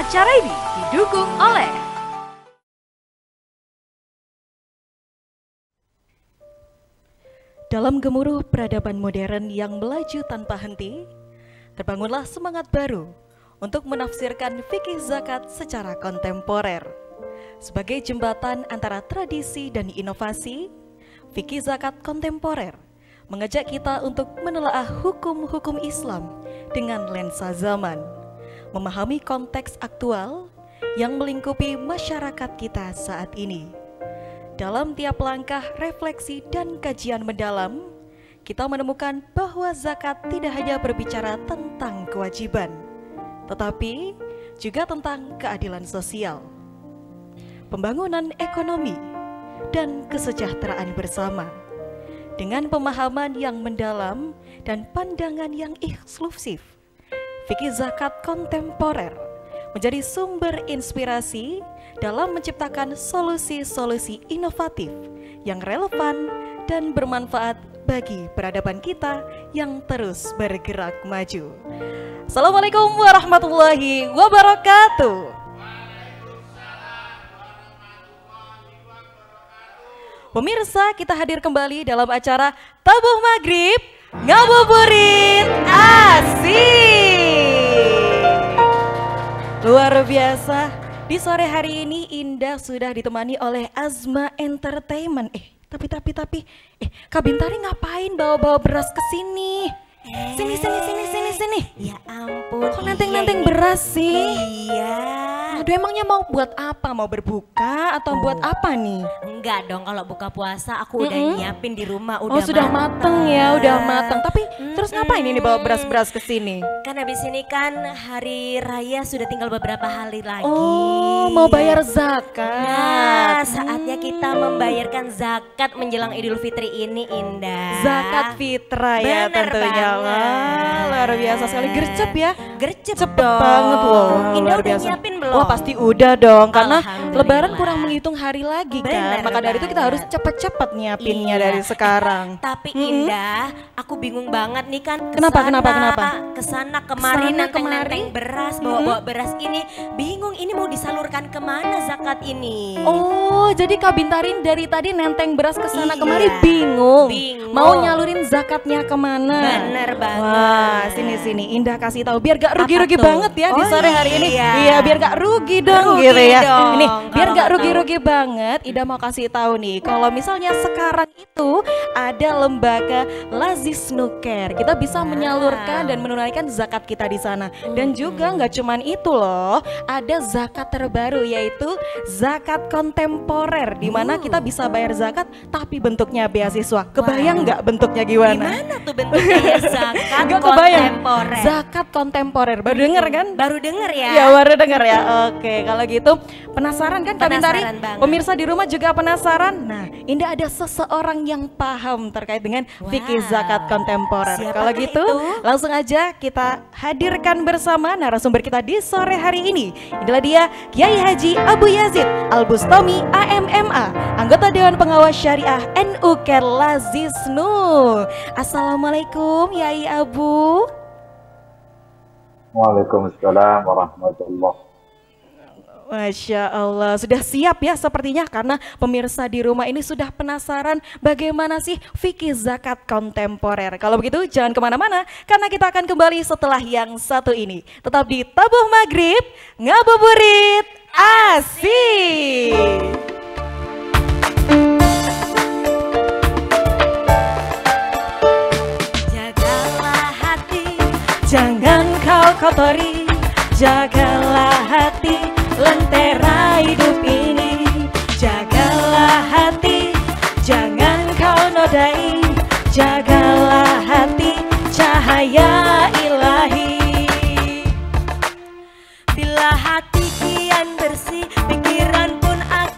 Acara ini didukung oleh dalam gemuruh peradaban modern yang melaju tanpa henti, terbangunlah semangat baru untuk menafsirkan fikih zakat secara kontemporer. Sebagai jembatan antara tradisi dan inovasi, fikih zakat kontemporer mengajak kita untuk menelaah hukum-hukum Islam dengan lensa zaman, memahami konteks aktual yang melingkupi masyarakat kita saat ini. Dalam tiap langkah refleksi dan kajian mendalam, kita menemukan bahwa zakat tidak hanya berbicara tentang kewajiban, tetapi juga tentang keadilan sosial, pembangunan ekonomi, dan kesejahteraan bersama. Dengan pemahaman yang mendalam dan pandangan yang eksklusif, fikih zakat kontemporer menjadi sumber inspirasi dalam menciptakan solusi-solusi inovatif yang relevan dan bermanfaat bagi peradaban kita yang terus bergerak maju. Assalamualaikum warahmatullahi wabarakatuh. Pemirsa, kita hadir kembali dalam acara Tabuh Maghrib Ngabuburit Asik. Luar biasa, di sore hari ini Indah sudah ditemani oleh Azma Entertainment. Tapi Kak Bintari ngapain bawa-bawa beras ke sini? Sini. Ya ampun. Kok nenteng-nenteng beras sih? Iya. Aduh, emangnya mau buat apa? Mau berbuka atau buat apa nih? Enggak dong, kalau buka puasa aku udah nyiapin di rumah, udah sudah mateng ya, udah mateng. Tapi terus ngapain ini bawa beras-beras ke sini? Kan habis ini kan hari raya sudah tinggal beberapa hari lagi. Oh, mau bayar zakat. Nah, saatnya kita membayarkan zakat menjelang Idul Fitri ini, Indah. Zakat fitrah ya. Bener Tentunya. banget. Luar biasa sekali, gercep ya. Gercep Cepet dong. banget loh. Indah Luar udah biasa. nyiapin belum? Wah, pasti udah dong, karena Alhamdulillah. Lebaran kurang menghitung hari lagi kan. Bener Maka dari itu kita banget. harus cepet-cepet nyiapinnya Iya. dari sekarang. Tapi Indah, aku bingung banget nih kan. Kenapa? Kesana kemari Kesana nenteng beras, bawa beras ini. Bingung ini mau disalurkan kemana zakat ini? Oh, jadi Kak Bintarin dari tadi nenteng beras ke sana Iya. kemari bingung. Bingung. Mau nyalurin zakatnya kemana? Bener banget. Wah, sini Indah kasih tahu biar gak rugi-rugi Apa tuh? banget ya di Oh, sore hari ini. iya. Iya, biar gak rugi dong Rugi gitu ya. dong, Ini biar kalau gak nggak rugi-rugi banget, Indah mau kasih tahu nih kalau misalnya sekarang itu ada lembaga Lazis Nuker. Kita bisa menyalurkan dan menunaikan zakat kita di sana. Dan juga nggak cuman itu loh, ada zakat terbaru yaitu zakat kontemporer, di mana kita bisa bayar zakat tapi bentuknya beasiswa. Kebayang nggak bentuknya gimana? Gimana tuh bentuknya ya zakat Nggak kebayang. kontemporer? Zakat kontemporer, baru denger kan? Baru denger ya? Ya baru denger ya. Oke, kalau gitu penasaran kan Kak Bintari? Penasaran banget. Pemirsa di rumah juga penasaran? Nah, Indah ada seseorang yang paham terkait dengan fikih zakat kontemporer. Kalau Siapakah gitu, itu? langsung aja kita hadirkan bersama narasumber kita di sore hari ini. Inilah dia Kiai Haji Abu Yazid Al-Bustami AMMA, anggota Dewan Pengawas Syariah NU Ker Lazis Nu. Assalamualaikum Yai Abu. Waalaikumsalam warahmatullahi. Masya Allah, sudah siap ya sepertinya karena pemirsa di rumah ini sudah penasaran bagaimana sih fikih zakat kontemporer. Kalau begitu jangan kemana-mana karena kita akan kembali setelah yang satu ini. Tetap di Tabuh Maghrib Ngabuburit Asik. Jagalah hati, Jangan kau kotori, jagalah hati, lentera hidup ini. Jagalah hati, jangan kau nodai, jagalah hati, cahaya ilahi. bila hati kian bersih, pikiran pun akan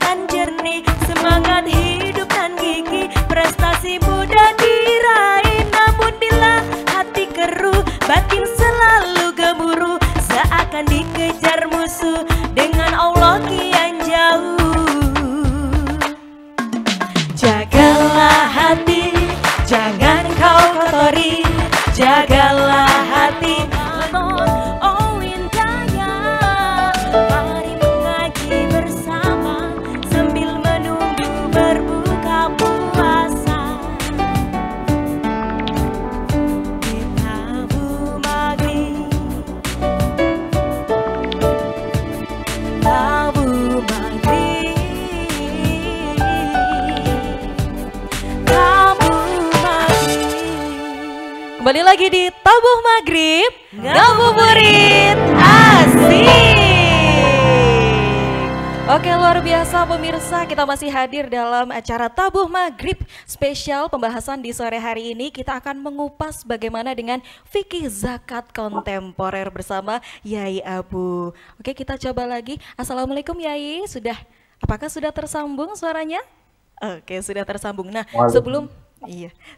Kembali lagi di Tabuh Maghrib Ngabuburit Asik. Oke, luar biasa pemirsa, kita masih hadir dalam acara Tabuh Maghrib spesial. Pembahasan di sore hari ini kita akan mengupas bagaimana dengan fikih zakat kontemporer bersama Yai Abu. Oke, kita coba lagi. Assalamualaikum Yai, apakah sudah tersambung suaranya? Oke, sudah tersambung. Nah,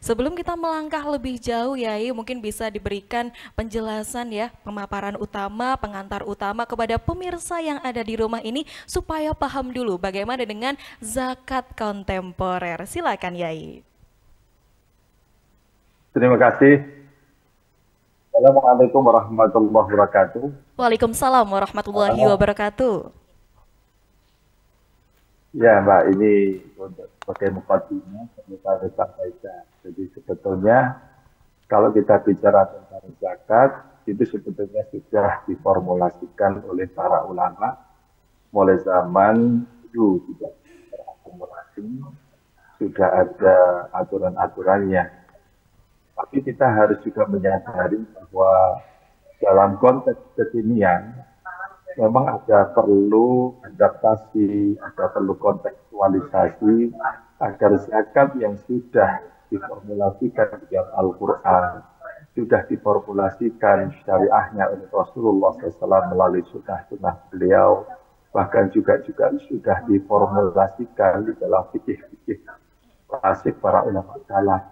sebelum kita melangkah lebih jauh Yai, mungkin bisa diberikan penjelasan ya, pemaparan utama, pengantar utama kepada pemirsa yang ada di rumah ini supaya paham dulu bagaimana dengan zakat kontemporer. Silakan Yai. Terima kasih. Assalamualaikum warahmatullahi wabarakatuh. Waalaikumsalam warahmatullahi wabarakatuh. Ya Mbak, ini untuk sebagai mukadimah perlu saya sampaikan. Jadi sebetulnya kalau kita bicara tentang zakat, itu sebetulnya sudah diformulasikan oleh para ulama mulai zaman dulu, tidak terakumulasi, sudah ada aturan-aturannya. Tapi kita harus juga menyadari bahwa dalam konteks kekinian memang ada perlu adaptasi, ada perlu kontekstualisasi agar zakat yang sudah diformulasikan di dalam Al-Quran, sudah diformulasikan syariahnya oleh Rasulullah SAW melalui sunnah-sunnah beliau, bahkan juga sudah diformulasikan di dalam fikih-fikih klasik para ulama salaf.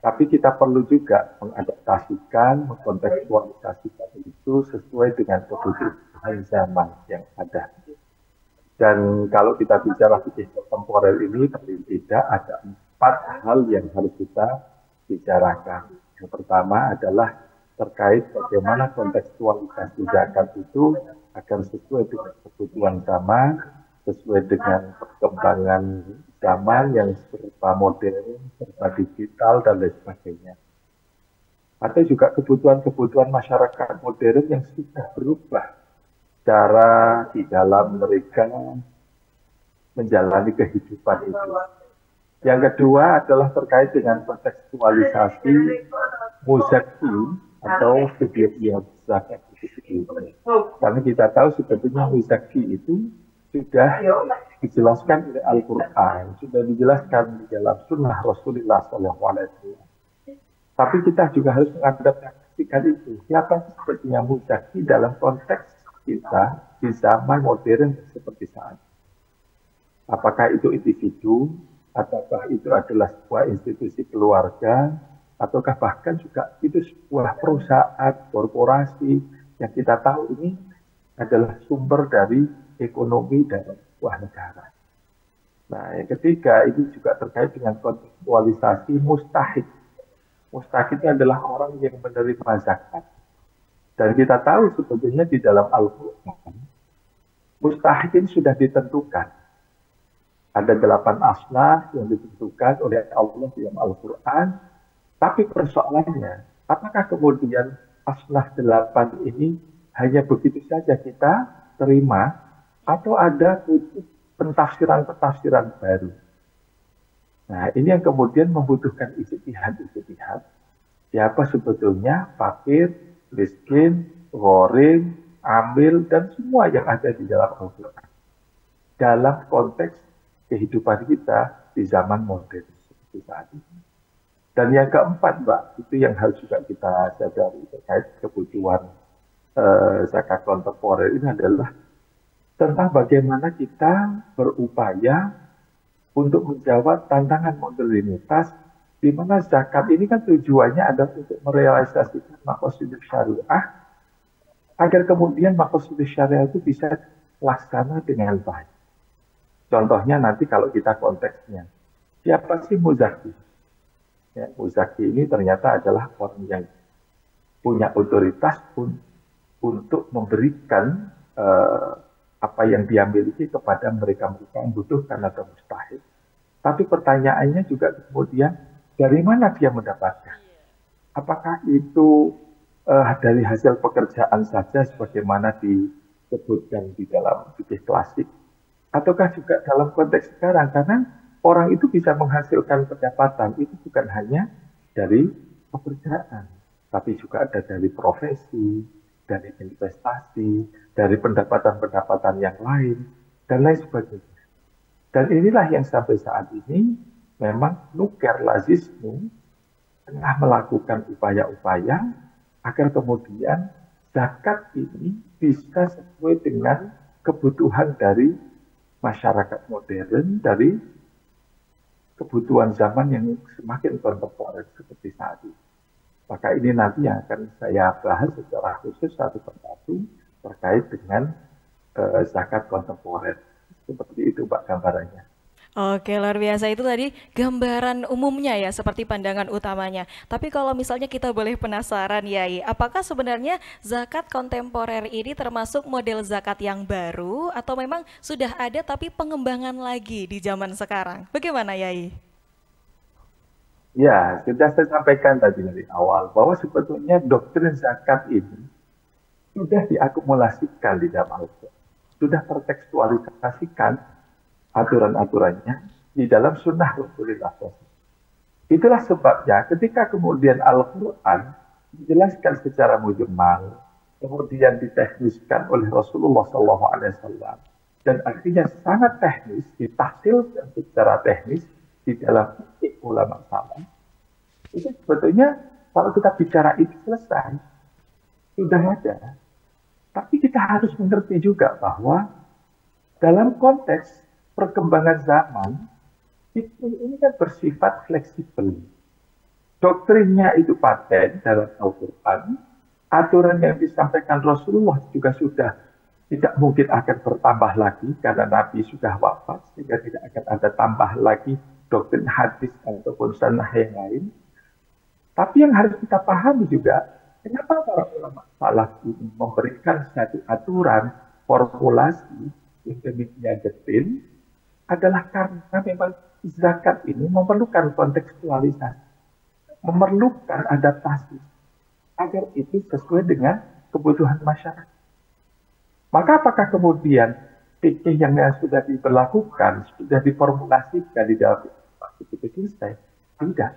Tapi kita perlu juga mengadaptasikan, mengkontekstualisasikan itu sesuai dengan kebutuhan zaman yang ada. Dan kalau kita bicara fikih kontemporer ini, paling tidak ada 4 hal yang harus kita bicarakan. Yang pertama adalah terkait bagaimana kontekstualisasi zakat itu akan sesuai dengan kebutuhan zaman, sesuai dengan perkembangan zaman yang serba modern, serba digital, dan lain sebagainya. Atau juga kebutuhan-kebutuhan masyarakat modern yang sudah berubah cara di dalam mereka menjalani kehidupan itu. Yang kedua adalah terkait dengan kontekstualisasi muzaki atau kegiatan zakat itu sendiri. Karena kita tahu sebetulnya muzaki itu sudah dijelaskan oleh Al-Quran, sudah dijelaskan di dalam sunnah Rasulullah SAW. Tapi kita juga harus mengadaptasikan itu. Siapa sebetulnya muzaki dalam konteks kita di zaman modern seperti saat ini? Apakah itu individu, ataukah itu adalah sebuah institusi keluarga, ataukah bahkan juga itu sebuah perusahaan, korporasi yang kita tahu ini adalah sumber dari ekonomi dalam sebuah negara. Nah, yang ketiga ini juga terkait dengan kontekstualisasi mustahik. Mustahik itu adalah orang yang menerima zakat. Dan kita tahu sebetulnya di dalam Al-Quran, mustahik ini sudah ditentukan. Ada 8 asnaf yang ditentukan oleh Allah di dalam Al-Quran. Tapi persoalannya, apakah kemudian asnaf 8 ini hanya begitu saja kita terima, atau ada pentafsiran-pentafsiran baru? Nah, ini yang kemudian membutuhkan ijtihad. Siapa sebetulnya fakir, miskin, gharim, amil, dan semua yang ada di dalam Al-Quran dalam konteks kehidupan kita di zaman modern seperti saat ini. Dan yang keempat, Mbak, itu yang harus juga kita sadari terkait kebutuhan zakat kontemporer ini adalah tentang bagaimana kita berupaya untuk menjawab tantangan modernitas, di mana zakat ini kan tujuannya adalah untuk merealisasikan maqasid syariah, agar kemudian maqasid syariah itu bisa laksana dengan baik. Contohnya nanti kalau kita konteksnya, siapa sih muzaki? Ya, muzaki ini ternyata adalah orang yang punya otoritas untuk memberikan apa yang dia miliki kepada mereka-mereka yang butuhkan atau mustahil. Tapi pertanyaannya juga kemudian, dari mana dia mendapatkan? Apakah itu dari hasil pekerjaan saja sebagaimana disebutkan di dalam fikih klasik? Ataukah juga dalam konteks sekarang? Karena orang itu bisa menghasilkan pendapatan, itu bukan hanya dari pekerjaan, tapi juga ada dari profesi, dari investasi, dari pendapatan-pendapatan yang lain, dan lain sebagainya. Dan inilah yang sampai saat ini memang Nuker Lazisnu tengah melakukan upaya-upaya agar kemudian zakat ini bisa sesuai dengan kebutuhan dari masyarakat modern, dari kebutuhan zaman yang semakin kontemporer seperti saat ini. Maka ini nanti yang akan saya bahas secara khusus satu persatu terkait dengan zakat kontemporer. Seperti itu Pak gambarannya. Oke, luar biasa. Itu tadi gambaran umumnya ya, seperti pandangan utamanya. Tapi kalau misalnya kita boleh penasaran Yai, apakah sebenarnya zakat kontemporer ini termasuk model zakat yang baru atau memang sudah ada tapi pengembangan lagi di zaman sekarang? Bagaimana Yai? Ya, sudah saya sampaikan tadi dari awal bahwa sebetulnya doktrin zakat ini sudah diakumulasikan di dalam Al-Quran, sudah tertekstualisasikan aturan-aturannya di dalam sunnah Rasulullah SAW. Itulah sebabnya ketika kemudian Al-Quran dijelaskan secara mujmal, kemudian ditekniskan oleh Rasulullah SAW, dan akhirnya sangat teknis, ditafsirkan secara teknis di dalam fikih ulama salaf, itu sebetulnya kalau kita bicara itu selesai, sudah ada. Tapi kita harus mengerti juga bahwa dalam konteks perkembangan zaman, ini kan bersifat fleksibel. Doktrinnya itu paten dalam Al-Quran, aturan yang disampaikan Rasulullah juga sudah tidak mungkin akan bertambah lagi karena Nabi sudah wafat, sehingga tidak akan ada tambah lagi doktrin hadis ataupun sunnah yang lain. Tapi yang harus kita pahami juga, kenapa para ulama salaf ini memberikan satu aturan, formulasi yang demikian detail, adalah karena memang zakat ini memerlukan kontekstualisasi, memerlukan adaptasi, agar itu sesuai dengan kebutuhan masyarakat. Maka apakah kemudian fikih yang sudah diberlakukan, sudah diformulasikan di dalam itu selesai? Tidak.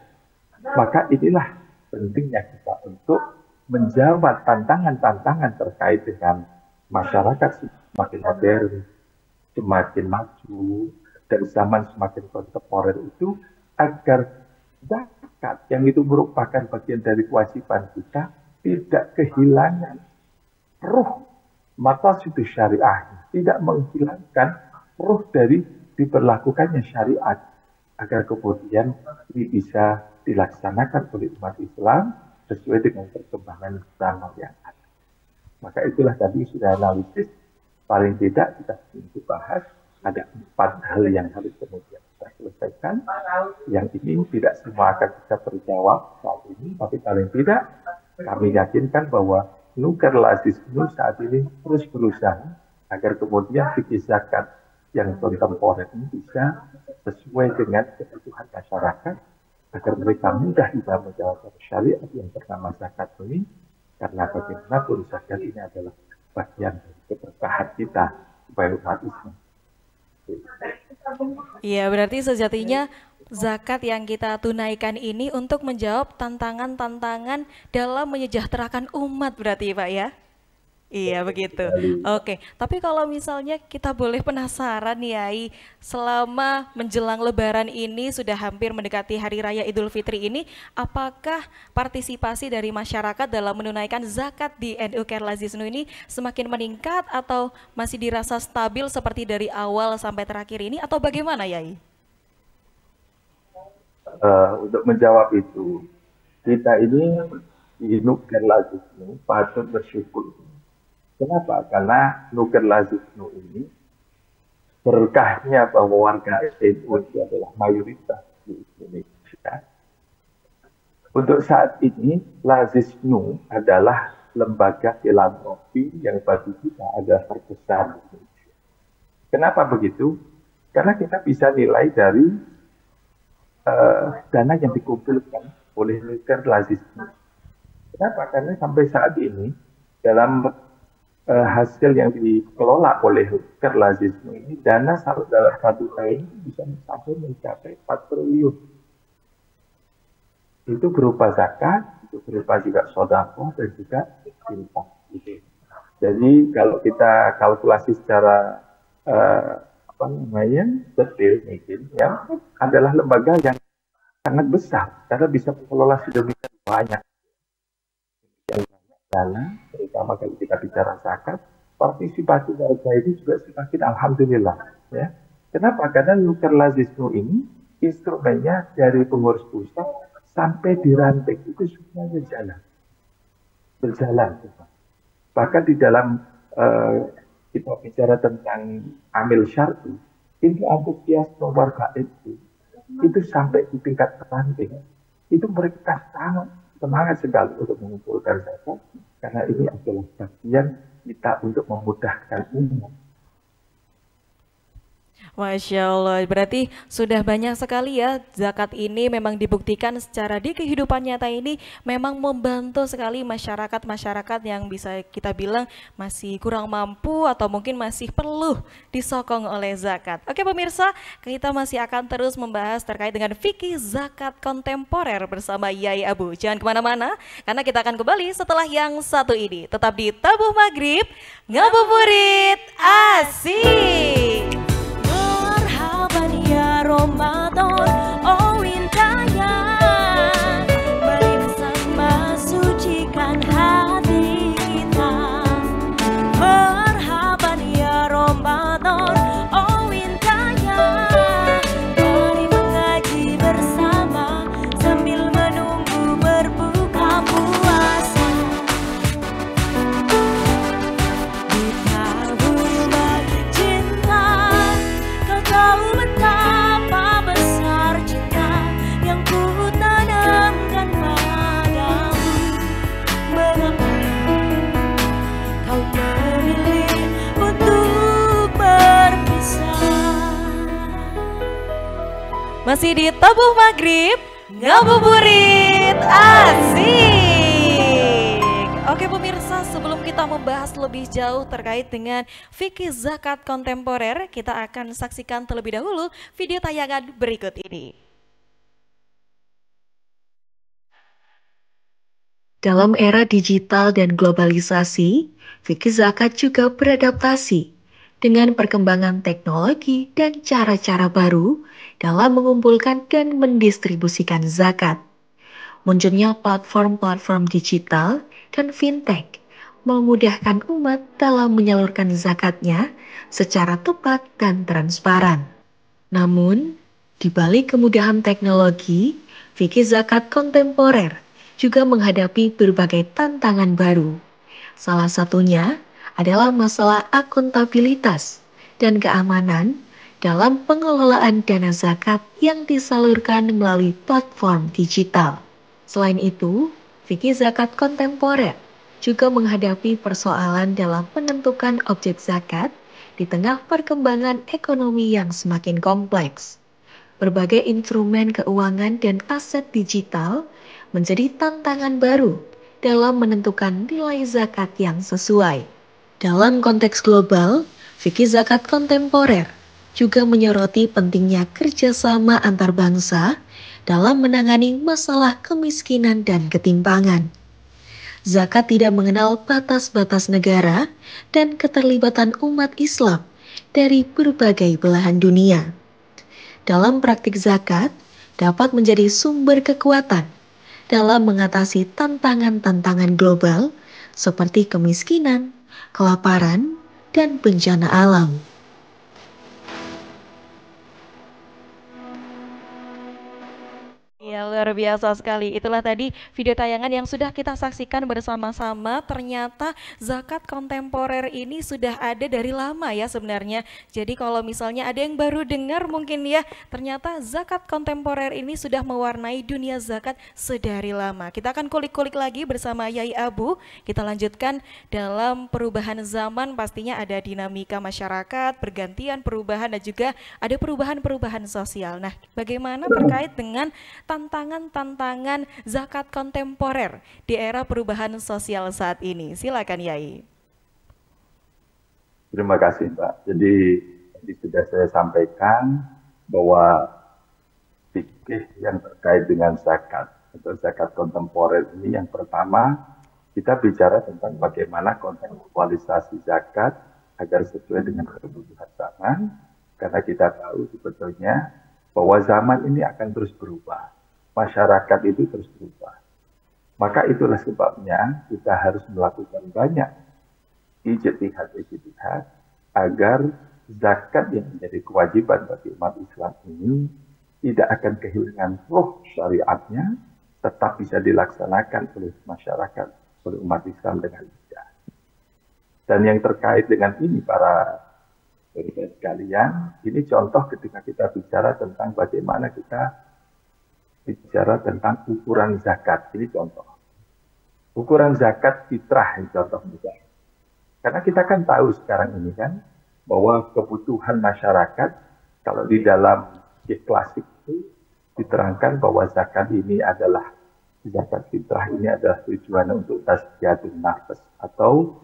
Maka inilah pentingnya kita untuk menjawab tantangan-tantangan terkait dengan masyarakat semakin modern, semakin maju, dan zaman semakin kontemporer itu, agar zakat yang itu merupakan bagian dari kewajiban kita tidak kehilangan ruh maqasid syariah, tidak menghilangkan ruh dari diberlakukannya syariat, agar kemudian ini bisa dilaksanakan oleh umat Islam sesuai dengan perkembangan zaman yang ada. Maka itulah tadi sudah analisis, paling tidak kita ingin bahas ada 4 hal yang harus kemudian kita selesaikan. Yang ini tidak semua akan bisa terjawab saat ini, tapi paling tidak kami yakinkan bahwa Nuker Lazisnu saat ini terus berusaha agar kemudian fikih zakat yang kontemporer ini bisa sesuai dengan kebutuhan masyarakat, agar mereka mudah bisa menjalankan syariat yang bernama zakat ini, karena bagaimanapun zakat ini adalah bagian dari keberkahan kita sebagai umat Islam. Iya, berarti sejatinya zakat yang kita tunaikan ini untuk menjawab tantangan-tantangan dalam menyejahterakan umat berarti Pak ya? Iya begitu. Oke, tapi kalau misalnya kita boleh penasaran Yai, selama menjelang Lebaran ini sudah hampir mendekati Hari Raya Idul Fitri ini, apakah partisipasi dari masyarakat dalam menunaikan zakat di NU Care Lazisnu ini semakin meningkat atau masih dirasa stabil seperti dari awal sampai terakhir ini atau bagaimana Yai? Untuk menjawab itu, kita ini di NU Care Lazisnu patut bersyukur. Kenapa? Karena Nuker Lazisnu ini berkahnya bahwa warga NU itu adalah mayoritas di Indonesia. Untuk saat ini, Lazisnu adalah lembaga filantropi yang bagi kita adalah terbesar di Indonesia. Kenapa begitu? Karena kita bisa nilai dari dana yang dikumpulkan oleh Nuker Lazisnu. Kenapa? Karena sampai saat ini dalam hasil yang dikelola oleh Nuker Lazisnu ini, dana dalam 1 tahun bisa sampai mencapai 4 triliun. itu berupa zakat, itu berupa juga sodako dan juga infak. Gitu. Jadi kalau kita kalkulasi secara apa namanya detail mungkin, ya adalah lembaga yang sangat besar karena bisa mengelola sedemikian banyak dana, terutama kalau kita bicara zakat, partisipasi warga itu juga semakin alhamdulillah. Ya. Kenapa? Karena nuker lazismu ini instrumennya dari pengurus pusat sampai di ranting itu semuanya berjalan. Bahkan di dalam kita bicara tentang amil syar'i, itu antusiasme warga itu sampai di tingkat ranting. Itu mereka sangat semangat sekali untuk mengumpulkan zakat karena ini adalah bagian kita untuk memudahkan umat. Masya Allah, berarti sudah banyak sekali ya zakat ini memang dibuktikan secara di kehidupan nyata ini memang membantu sekali masyarakat-masyarakat yang bisa kita bilang masih kurang mampu atau mungkin masih perlu disokong oleh zakat. Oke pemirsa, kita masih akan terus membahas terkait dengan fikih zakat kontemporer bersama Yai Abu. Jangan kemana-mana, karena kita akan kembali setelah yang satu ini. Tetap di Tabuh Maghrib, ngabuburit asik. Ya Ramadan, oh indahnya, mari bersama sucikan hati kita. Marhaban ya Ramadan, oh indahnya, mari mengaji bersama sambil menunggu berbuka puasa. Di tabur cinta, kau tahu betapa besar cinta yang ku tanamkan padamu. Mengapa kau memilih untuk berpisah? Masih di Tabuh Maghrib, ngabuburit asik. Oke pemirsa, sebelum kita membahas lebih jauh terkait dengan fikih zakat kontemporer, kita akan saksikan terlebih dahulu video tayangan berikut ini. Dalam era digital dan globalisasi, fikih zakat juga beradaptasi dengan perkembangan teknologi dan cara-cara baru dalam mengumpulkan dan mendistribusikan zakat. Munculnya platform-platform digital dan fintech memudahkan umat dalam menyalurkan zakatnya secara tepat dan transparan. Namun, di balik kemudahan teknologi, fikih zakat kontemporer juga menghadapi berbagai tantangan baru. Salah satunya adalah masalah akuntabilitas dan keamanan dalam pengelolaan dana zakat yang disalurkan melalui platform digital. Selain itu, fikih zakat kontemporer juga menghadapi persoalan dalam menentukan objek zakat di tengah perkembangan ekonomi yang semakin kompleks. Berbagai instrumen keuangan dan aset digital menjadi tantangan baru dalam menentukan nilai zakat yang sesuai. Dalam konteks global, fikih zakat kontemporer juga menyoroti pentingnya kerjasama antar bangsa dalam menangani masalah kemiskinan dan ketimpangan. Zakat tidak mengenal batas-batas negara dan keterlibatan umat Islam dari berbagai belahan dunia. Dalam praktik zakat dapat menjadi sumber kekuatan dalam mengatasi tantangan-tantangan global seperti kemiskinan, kelaparan, dan bencana alam. Ya luar biasa sekali. Itulah tadi video tayangan yang sudah kita saksikan bersama-sama. Ternyata zakat kontemporer ini sudah ada dari lama ya sebenarnya. Jadi kalau misalnya ada yang baru dengar mungkin ya, ternyata zakat kontemporer ini sudah mewarnai dunia zakat sedari lama. Kita akan kulik-kulik lagi bersama Yai Abu. Kita lanjutkan dalam perubahan zaman, pastinya ada dinamika masyarakat, pergantian perubahan dan juga ada perubahan-perubahan sosial. Nah, bagaimana terkait dengan tantangan-tantangan zakat kontemporer di era perubahan sosial saat ini? Silakan Yai. Terima kasih Mbak. Jadi sudah saya sampaikan bahwa fikih yang terkait dengan zakat atau zakat kontemporer ini yang pertama kita bicara tentang bagaimana kontekstualisasi zakat agar sesuai dengan kebutuhan zaman, karena kita tahu sebetulnya bahwa zaman ini akan terus berubah, masyarakat itu terus berubah. Maka itulah sebabnya kita harus melakukan banyak ijtihad agar zakat yang menjadi kewajiban bagi umat Islam ini tidak akan kehilangan roh syariatnya, tetap bisa dilaksanakan oleh masyarakat, oleh umat Islam dengan mudah. Dan yang terkait dengan ini para saudara sekalian, ini contoh ketika kita bicara tentang bagaimana kita bicara tentang ukuran zakat. Ini contoh. Ukuran zakat fitrah, ini contoh misalnya. Karena kita kan tahu sekarang ini kan, bahwa kebutuhan masyarakat, kalau di dalam klasik itu diterangkan bahwa zakat ini adalah, zakat fitrah ini adalah tujuan untuk tazkiyatun nafs atau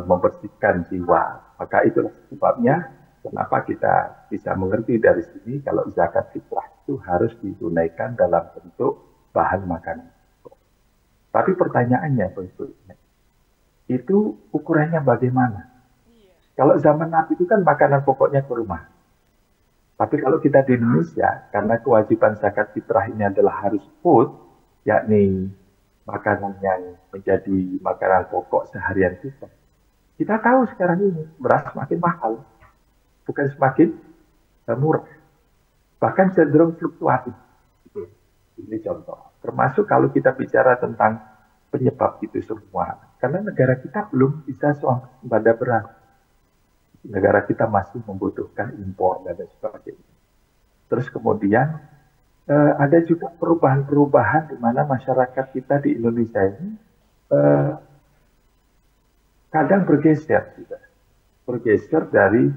membersihkan jiwa. Maka itulah sebabnya kenapa kita bisa mengerti dari sini kalau zakat fitrah itu harus ditunaikan dalam bentuk bahan makanan. Tapi pertanyaannya berikutnya, itu ukurannya bagaimana? Kalau zaman Nabi itu kan makanan pokoknya kurma. Tapi kalau kita di Indonesia, karena kewajiban zakat fitrah ini adalah harus food, yakni makanan yang menjadi makanan pokok seharian kita. Kita tahu sekarang ini beras semakin mahal, bukan semakin murah. Bahkan cenderung fluktuatif. Ini contoh. Termasuk kalau kita bicara tentang penyebab itu semua. Karena negara kita belum bisa swasembada beras. Negara kita masih membutuhkan impor dan sebagainya. Terus kemudian ada juga perubahan-perubahan di mana masyarakat kita di Indonesia ini kadang bergeser juga. Bergeser dari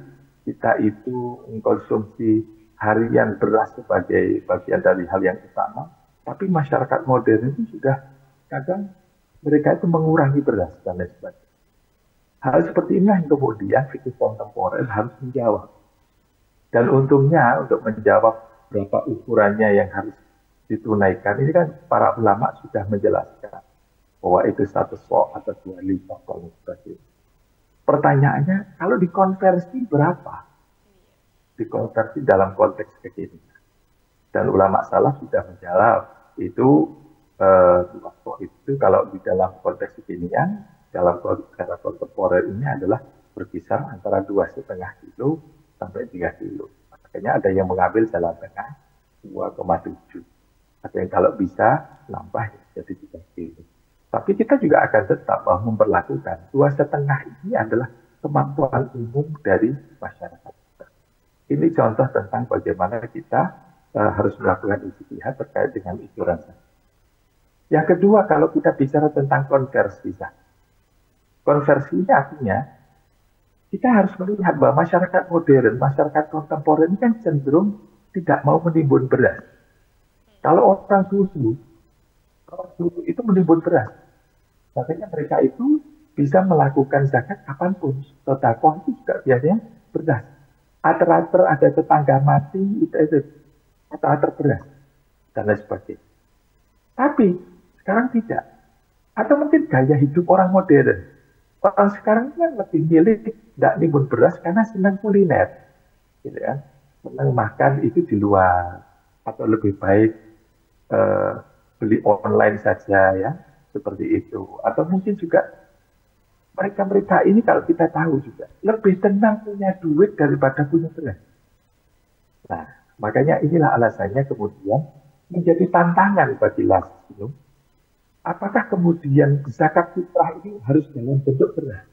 kita itu mengkonsumsi harian beras sebagai bagian dari hal yang utama, tapi masyarakat modern itu sudah kadang mereka itu mengurangi beras dan lain sebagainya. Hal seperti ini yang kemudian fikih kontemporer harus menjawab. Dan untungnya untuk menjawab berapa ukurannya yang harus ditunaikan, ini kan para ulama sudah menjelaskan bahwa itu 1 sok atau 2 lipat dan sebagainya. Pertanyaannya, kalau dikonversi berapa? Dikonversi dalam konteks kekinian. Dan ulama salaf sudah menjawab itu 2 sok itu kalau di dalam konteks kekinian, dalam cara kontemporer ini adalah berkisar antara 2,5 kilo sampai 3 kilo. Makanya ada yang mengambil jalan tengah 2,7. Ada yang kalau bisa nambah jadi 3 kilo. Tapi kita juga akan tetap memperlakukan 2,5 ini adalah kemampuan umum dari masyarakat. Ini contoh tentang bagaimana kita harus melakukan ijtihad terkait dengan ukuran zakat. Yang kedua, kalau kita bicara tentang konversi zakat. Konversinya artinya kita harus melihat bahwa masyarakat modern, masyarakat kontemporer ini kan cenderung tidak mau menimbun beras. Kalau orang dulu itu menimbun beras, makanya mereka itu bisa melakukan zakat kapanpun. Sedekah itu juga biasanya beras. Ater-ater ada tetangga mati, itu ater-ater beras dan lain sebagainya. Tapi sekarang tidak. Atau mungkin gaya hidup orang modern. Orang sekarang kan lebih milih tidak nimbun beras karena senang kuliner, gitu kan? Senang makan itu di luar, atau lebih baik beli online saja ya, seperti itu. Atau mungkin juga mereka ini kalau kita tahu juga lebih tenang punya duit daripada punya beras. Nah, makanya inilah alasannya kemudian menjadi tantangan bagi Lazio. Apakah kemudian zakat fitrah ini harus dalam bentuk beras?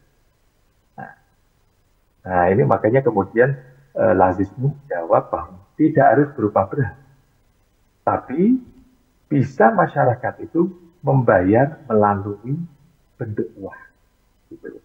Nah, ini makanya kemudian Lazismu jawab bahwa tidak harus berupa beras. Tapi bisa masyarakat itu membayar melalui bentuk uang. Gitu.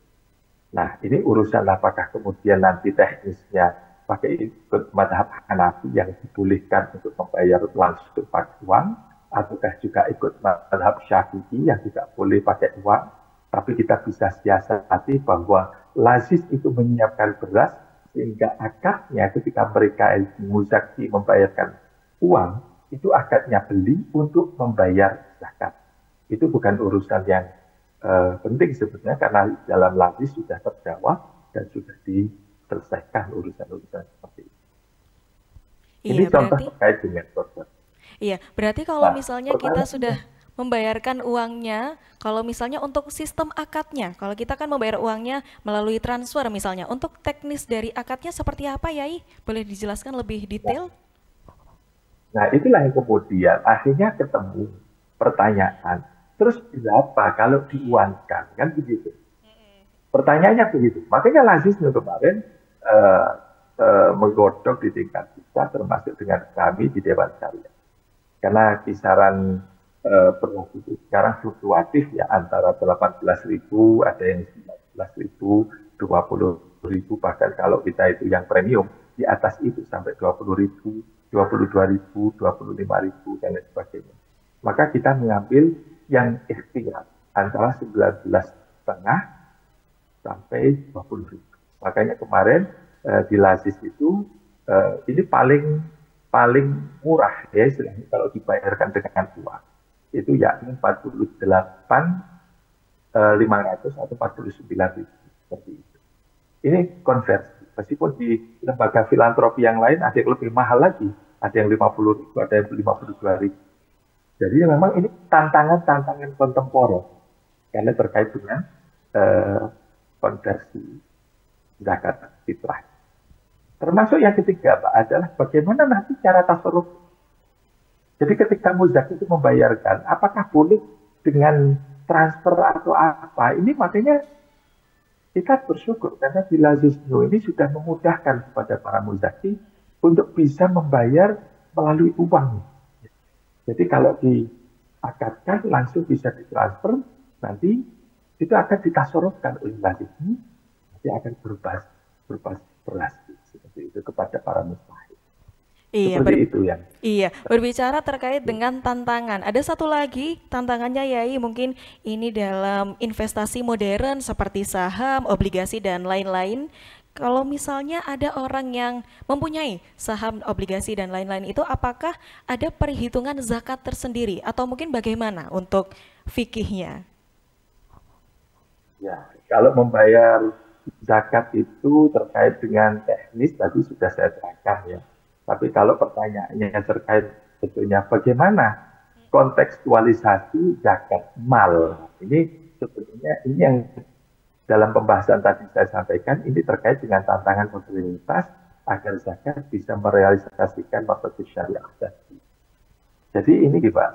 Nah, ini urusan apakah kemudian nanti teknisnya pakai ikut mazhab Hanafi yang dibolehkan untuk membayar langsung pakai uang, ataukah juga ikut mazhab Syafi'i yang tidak boleh pakai uang, tapi kita bisa siasati bahwa Lazis itu menyiapkan beras sehingga akadnya ketika mereka muzaki membayarkan uang itu akadnya beli untuk membayar zakat. Itu bukan urusan yang penting sebetulnya, karena dalam lazis sudah terjawab dan sudah diselesaikan urusan-urusan seperti itu. Ini Iya, contoh berarti terkait dengan korban. iya, berarti kalau Nah, misalnya kita sudah membayarkan uangnya, kalau misalnya untuk sistem akadnya, kalau kita kan membayar uangnya melalui transfer misalnya, untuk teknis dari akadnya seperti apa, Yai? Boleh dijelaskan lebih detail? nah, itulah yang kemudian akhirnya ketemu pertanyaan. Terus berapa kalau diuangkan? Kan begitu. Pertanyaannya begitu. Makanya lazisnya kemarin eh, menggodok di tingkat kita, termasuk dengan kami di Dewan Syariah. Karena kisaran berlaku itu sekarang fluktuatif ya, antara 18.000, ada yang 19.000, 20.000, bahkan kalau kita itu yang premium di atas itu sampai 20.000, 22.000, 25.000 dan lain sebagainya. Maka kita mengambil yang ikhtiar antara 19,5 sampai 20.000. Makanya kemarin di lazis itu ini paling murah ya istilahnya kalau dibayarkan dengan uang. Itu yakni 48.500 atau 49.000 seperti itu. Ini konversi. Meskipun di lembaga filantropi yang lain ada yang lebih mahal lagi, ada yang 50.000, ada yang 52.000. Jadi memang ini tantangan-tantangan kontemporer karena terkait dengan konversi zakat fitrah. Termasuk yang ketiga, Pak, adalah bagaimana nanti cara tasarruf. Jadi ketika muzak itu membayarkan, apakah boleh dengan transfer atau apa? Ini makanya kita bersyukur karena di lazisno ini sudah memudahkan kepada para muzaki untuk bisa membayar melalui uang. Jadi kalau diakadkan langsung bisa ditransfer, nanti itu akan ditasorofkan oleh lazisno, nanti akan beras seperti itu kepada para mustahik. Iya, Seperti itu ya. iya, berbicara terkait dengan tantangan. Ada satu lagi tantangannya, Yai, mungkin ini dalam investasi modern seperti saham, obligasi dan lain-lain. Kalau misalnya ada orang yang mempunyai saham, obligasi dan lain-lain itu, apakah ada perhitungan zakat tersendiri atau mungkin bagaimana untuk fikihnya? Ya, kalau membayar zakat itu terkait dengan teknis tadi sudah saya terangkan ya. Tapi kalau pertanyaannya terkait sebetulnya bagaimana kontekstualisasi zakat mal, ini sebetulnya ini yang dalam pembahasan tadi saya sampaikan, ini terkait dengan tantangan modernitas agar zakat bisa merealisasikan maksud syariah tadi. Jadi ini Pak,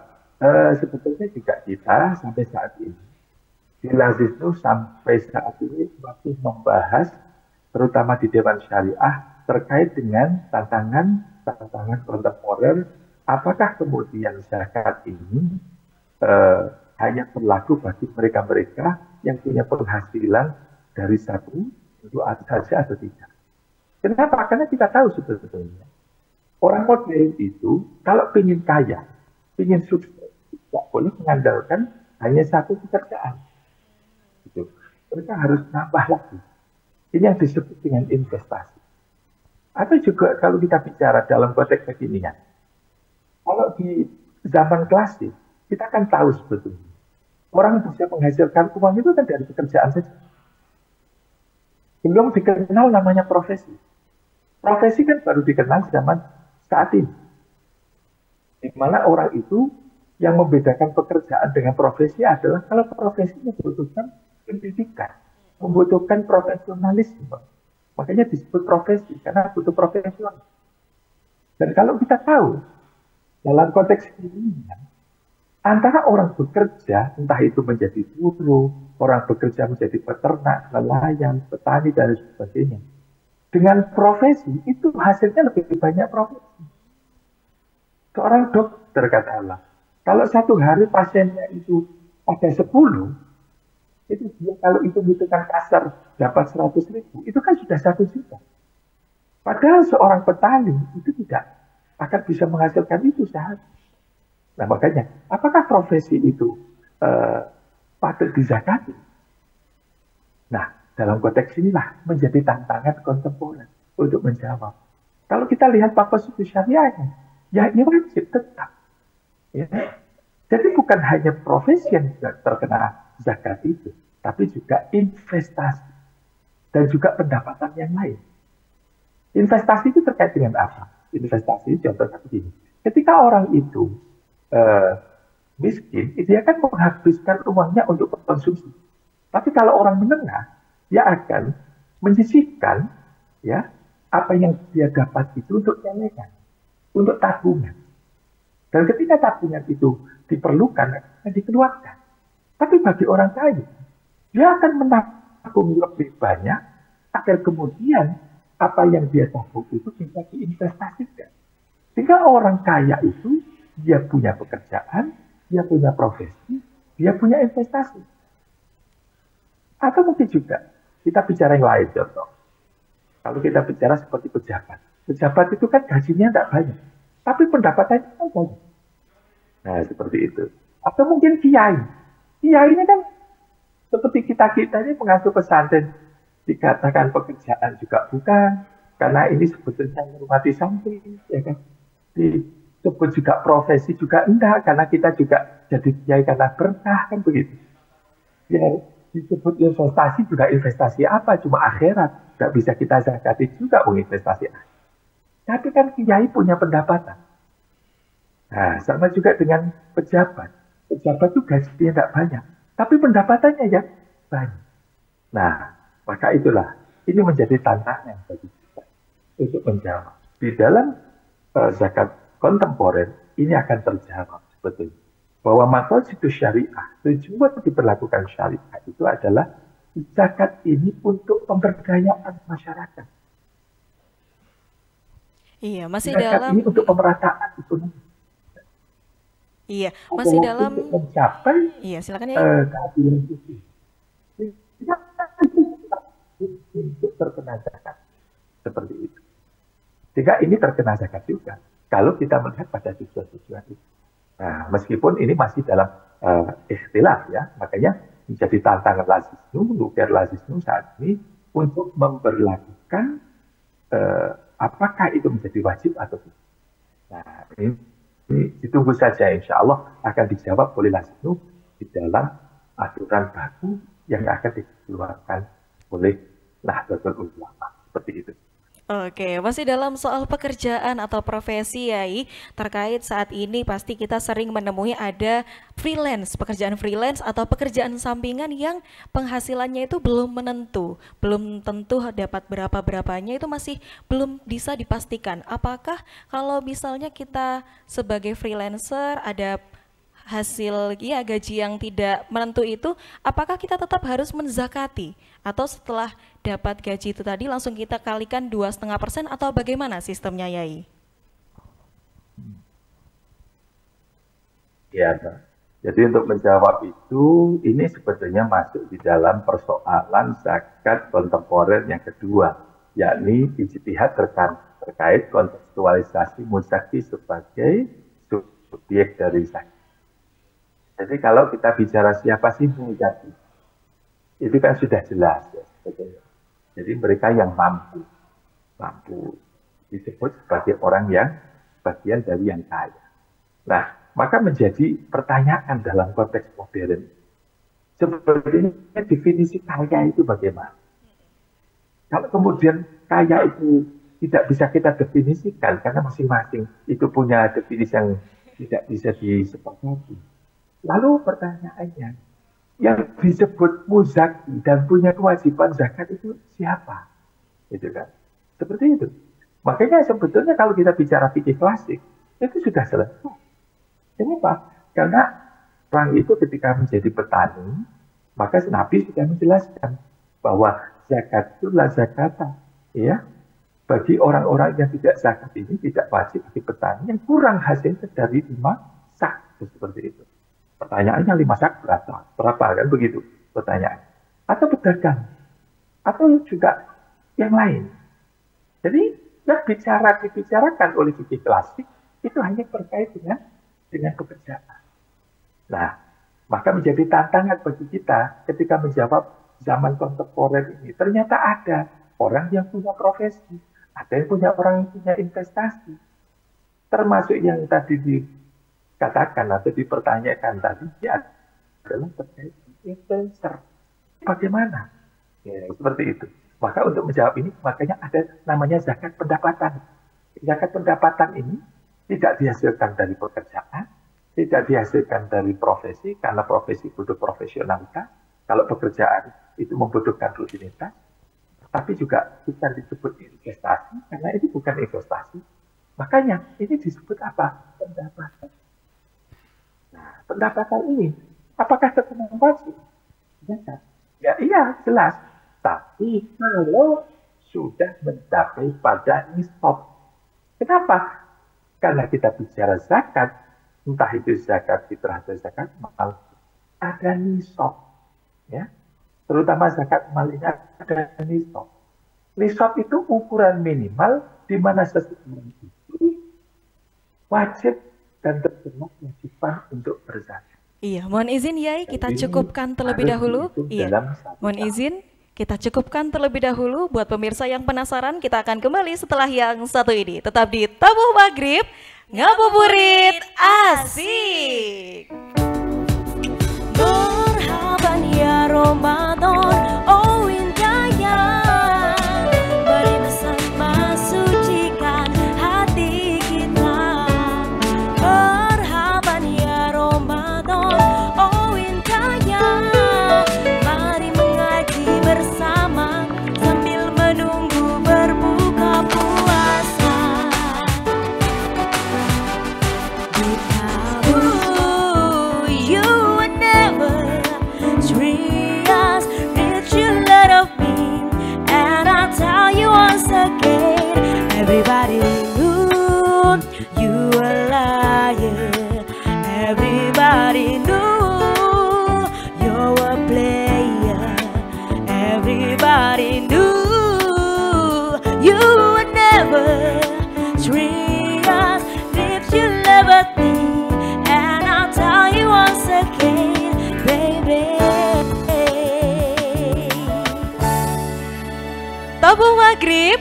sebetulnya juga kita sampai saat ini di lazisno sampai saat ini masih membahas terutama di Dewan Syariah terkait dengan tantangan kontemporer, apakah kemudian zakat ini hanya berlaku bagi mereka-mereka yang punya penghasilan dari satu untuk saja atau tidak. Kenapa? Karena kita tahu sebetulnya orang modern itu kalau ingin kaya, ingin sukses, tidak boleh mengandalkan hanya satu pekerjaan. Gitu. Mereka harus nambah lagi. Ini yang disebut dengan investasi. Atau juga kalau kita bicara dalam konteks kekinian, kalau di zaman klasik, kita kan tahu sebetulnya, orang bisa menghasilkan uang itu kan dari pekerjaan saja. Belum dikenal namanya profesi. Profesi kan baru dikenal zaman saat ini. Di mana orang itu yang membedakan pekerjaan dengan profesi adalah kalau profesi membutuhkan pendidikan, membutuhkan profesionalisme. Makanya disebut profesi, karena butuh profesional. Dan kalau kita tahu, dalam konteks ini, antara orang bekerja, entah itu menjadi buruh, orang bekerja menjadi peternak, nelayan, petani, dan sebagainya. Dengan profesi, itu hasilnya lebih banyak profesi. Seorang dokter, kata Allah, kalau satu hari pasiennya itu ada 10, itu dia kalau itu hitungan kasar dapat 100.000, itu kan sudah 1 juta. Padahal seorang petani itu tidak akan bisa menghasilkan itu sehari. Nah makanya, apakah profesi itu patut dizakati? Nah, dalam konteks inilah menjadi tantangan kontemporer untuk menjawab. Kalau kita lihat Pak Konstitusi Syariahnya, ya ini wajib tetap. Ya. Jadi bukan hanya profesi yang terkena zakat itu, tapi juga investasi dan juga pendapatan yang lain. Investasi itu terkait dengan apa? Investasi contohnya begini, ketika orang itu miskin, dia kan menghabiskan uangnya untuk konsumsi. Tapi kalau orang menengah, dia akan menyisihkan ya apa yang dia dapat itu untuk celengan, untuk tabungan. Dan ketika tabungan itu diperlukan, akan dikeluarkan. Tapi bagi orang kaya, dia akan menabung lebih banyak agar kemudian apa yang dia tabung itu bisa diinvestasikan. Sehingga orang kaya itu dia punya pekerjaan, dia punya profesi, dia punya investasi. Atau mungkin juga kita bicara yang lain, contoh. Kalau kita bicara seperti pejabat. Pejabat itu kan gajinya tidak banyak, tapi pendapatannya kan banyak. Nah, seperti itu. Atau mungkin kiai. Kiai ini kan seperti kita-kita ini pengasuh pesantren, dikatakan pekerjaan juga bukan, karena ini sebetulnya menghormati santri, ya kan? Disebut juga profesi juga enggak, karena kita juga jadi kiai karena berkah, kan begitu. Ya, disebut investasi juga investasi apa? Cuma akhirat. Nggak bisa kita zakati juga investasi akhirat. Tapi kan kiai punya pendapatan. Nah, sama juga dengan pejabat. Pejabat itu gajinya tidak banyak, tapi pendapatannya ya banyak. Nah, maka itulah, ini menjadi tantangan bagi kita untuk menjawab. Di dalam zakat kontemporer, ini akan terjawab sebetulnya. Bahwa maqasid syariah, tujuan diberlakukan syariah itu adalah zakat ini untuk pemberdayaan masyarakat. Iya, masih zakat dalam ini untuk pemerataan ekonomi. Iya, masih dalam untuk mencapai iya, silakan ya. keadilan sosial. Untuk terkena zakat seperti itu. Jika ini terkena zakat juga, kalau kita melihat pada tujuan-tujuan itu. Nah, meskipun ini masih dalam ikhtilaf ya, makanya menjadi tantangan Lazisnu, Nuker Lazisnu saat ini untuk memberlakukan apakah itu menjadi wajib atau tidak. Nah, ini ditunggu saja, insya Allah akan dijawab oleh Lazisnu di dalam aturan baku yang akan dikeluarkan oleh Nahdlatul Ulama, seperti itu. Oke, masih dalam soal pekerjaan atau profesi ya, terkait saat ini pasti kita sering menemui ada pekerjaan freelance atau pekerjaan sampingan yang penghasilannya itu belum menentu, belum tentu dapat berapa-berapanya, itu masih belum bisa dipastikan. Apakah kalau misalnya kita sebagai freelancer ada hasil ya gaji yang tidak menentu itu, apakah kita tetap harus menzakati atau setelah dapat gaji itu tadi langsung kita kalikan 2,5% atau bagaimana sistemnya, Yai? Ya, jadi untuk menjawab itu, ini sebetulnya masuk di dalam persoalan zakat kontemporer yang kedua, yakni ijtihad terkait kontekstualisasi muzaki sebagai subjek dari zakat. Jadi kalau kita bicara siapa sih muzaki, itu kan sudah jelas ya sebetulnya. Jadi mereka yang mampu disebut sebagai orang yang bagian dari yang kaya. Nah, maka menjadi pertanyaan dalam konteks modern, sebetulnya definisi kaya itu bagaimana? Kalau kemudian kaya itu tidak bisa kita definisikan karena masing-masing itu punya definisi yang tidak bisa disepakati. Lalu pertanyaannya, yang disebut muzaki dan punya kewajiban zakat itu siapa? Gitu kan? Seperti itu. Makanya sebetulnya kalau kita bicara fikih klasik, itu sudah selesai. Kenapa? Karena orang itu ketika menjadi petani, maka Nabi sudah menjelaskan bahwa zakat itu la zakata. Ya? Bagi orang-orang yang tidak zakat ini tidak wajib bagi petani yang kurang hasilnya dari 5 sak. Seperti itu. Pertanyaannya 5 sak berapa kan begitu pertanyaan. Atau pedagang. Atau juga yang lain. Jadi yang dibicarakan oleh fikih klasik itu hanya terkait dengan pekerjaan. Nah, maka menjadi tantangan bagi kita ketika menjawab zaman kontemporer ini. Ternyata ada orang yang punya profesi, ada yang punya orang yang punya investasi. Termasuk yang tadi dikatakan atau dipertanyakan tadi ya adalah terkait influencer. Bagaimana? Ya, seperti itu. Maka untuk menjawab ini, makanya ada namanya zakat pendapatan. Zakat pendapatan ini tidak dihasilkan dari pekerjaan, tidak dihasilkan dari profesi, karena profesi butuh profesionalitas. Kalau pekerjaan itu membutuhkan rutinitas, tapi juga bukan disebut investasi, karena ini bukan investasi. Makanya ini disebut apa? Pendapatan. Nah, pendapatan ini, apakah terkena wajib? Ya, iya, jelas. Tapi kalau sudah mencapai pada nisab. Kenapa? Karena kita bicara zakat, entah itu zakat fitrah atau zakat mal, ada nisab. Ya. Terutama zakat mal ini ada nisab. Nisab itu ukuran minimal di mana seseorang itu wajib dan terkena kewajiban untuk berzakat. Iya, mohon izin Yai, kita cukupkan terlebih dahulu. Iya, mohon izin, kita cukupkan terlebih dahulu. Buat pemirsa yang penasaran, kita akan kembali setelah yang satu ini. Tetap di Tabuh Maghrib, ngabuburit asik. Marhaban ya Ramadan, oh indahnya. Mari bersama sucikan hati kita. Marhaban ya Ramadan, oh indahnya. Mari mengaji bersama sambil menunggu berbuka puasa. You would never treat you let of me. And I'll tell you once again, everybody knew you were lying. Everybody knew you're a player. Everybody knew you would never treat us if you never think. And I'll tell you once again, baby. Tabuh Maghrib,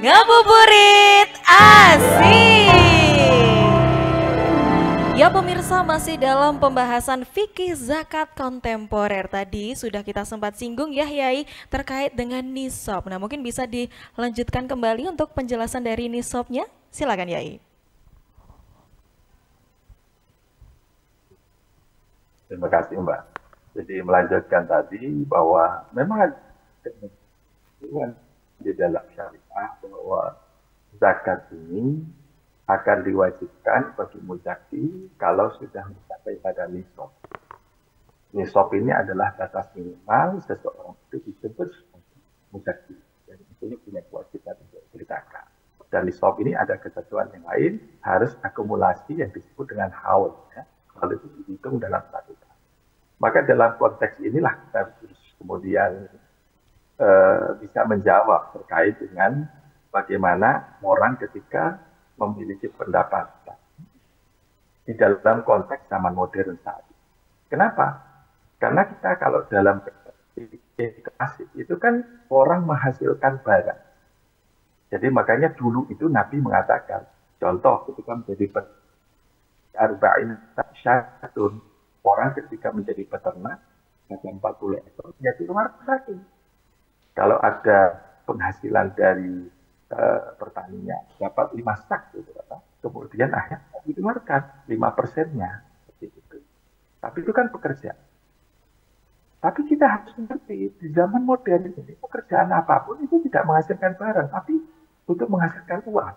ngabuburit asik. Ya pemirsa, masih dalam pembahasan fikih zakat kontemporer. Tadi sudah kita sempat singgung ya Yai terkait dengan nisab. Nah mungkin bisa dilanjutkan kembali untuk penjelasan dari nisabnya. Silakan Yai. Terima kasih Mbak. Jadi melanjutkan tadi bahwa memang ada di dalam syariah bahwa zakat ini akan diwajibkan bagi muzaki kalau sudah mencapai pada nisab. Nisab ini adalah batas minimal seseorang itu disebut muzaki. Dan itu punya kewajiban untuk berzakat. Dan nisab ini ada ketentuan yang lain, harus akumulasi yang disebut dengan haul. Ya. Kalau itu dihitung dalam satu tahun. Maka dalam konteks inilah kita harus kemudian bisa menjawab terkait dengan bagaimana orang ketika memiliki pendapatan di dalam konteks zaman modern saat ini. Kenapa? Karena kita kalau dalam klasik itu kan orang menghasilkan barang. Jadi makanya dulu itu Nabi mengatakan, contoh ketika menjadi arba'in syatun, orang ketika menjadi peternak ada 40 ekor, ya di luar lagi. Kalau ada penghasilan dari pertanian dapat 5 sak, gitu, kemudian akhirnya dikeluarkan 5%-nya. Gitu. Tapi itu kan pekerjaan. Tapi kita harus mengerti di zaman modern ini pekerjaan apapun itu tidak menghasilkan barang, tapi untuk menghasilkan uang.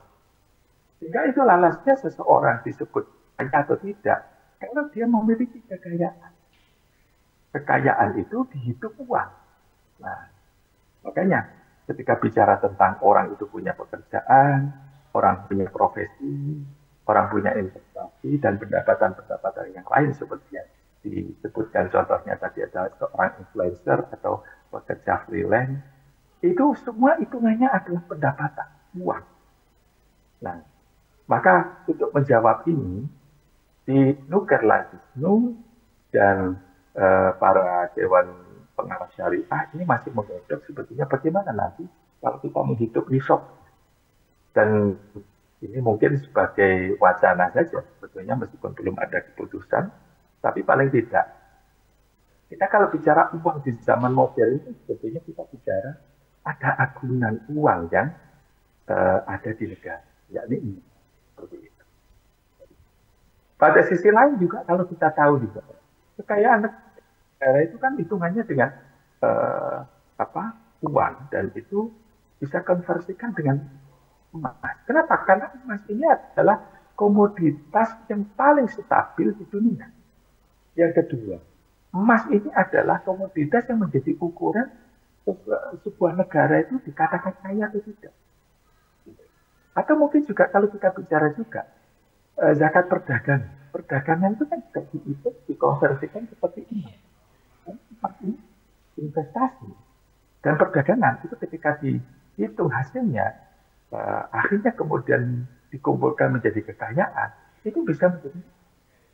Sehingga itu lalasnya seseorang disebut kaya atau tidak, kalau dia memiliki kekayaan. Kekayaan itu dihitung uang. Nah, makanya ketika bicara tentang orang itu punya pekerjaan, orang punya profesi, orang punya investasi, dan pendapatan-pendapatan yang lain seperti yang disebutkan contohnya tadi ada seorang influencer atau pekerja freelance, itu semua hitungannya adalah pendapatan, uang. Nah, maka untuk menjawab ini, di Nukerlasisnu dan para dewan pengarah syariah ini masih menggodok sebetulnya bagaimana nanti kalau kita menghitung nisab. Dan Ini mungkin sebagai wacana saja, sebetulnya meskipun belum ada keputusan, tapi paling tidak kita kalau bicara uang di zaman modern itu sebetulnya kita bicara ada agunan uang yang ada di negara, yakni ini. Seperti itu. Pada sisi lain juga kalau kita tahu juga kekayaan negara itu kan hitungannya dengan uang, dan itu bisa konversikan dengan emas. Kenapa? Karena emas ini adalah komoditas yang paling stabil di dunia. Yang kedua, emas ini adalah komoditas yang menjadi ukuran sebuah negara itu dikatakan kaya atau tidak. Atau mungkin juga kalau kita bicara juga zakat perdagangan. Perdagangan itu kan juga dihitung, dikonversikan seperti ini. Seperti investasi. Dan perdagangan itu ketika dihitung hasilnya, akhirnya kemudian dikumpulkan menjadi kekayaan, itu bisa menjadi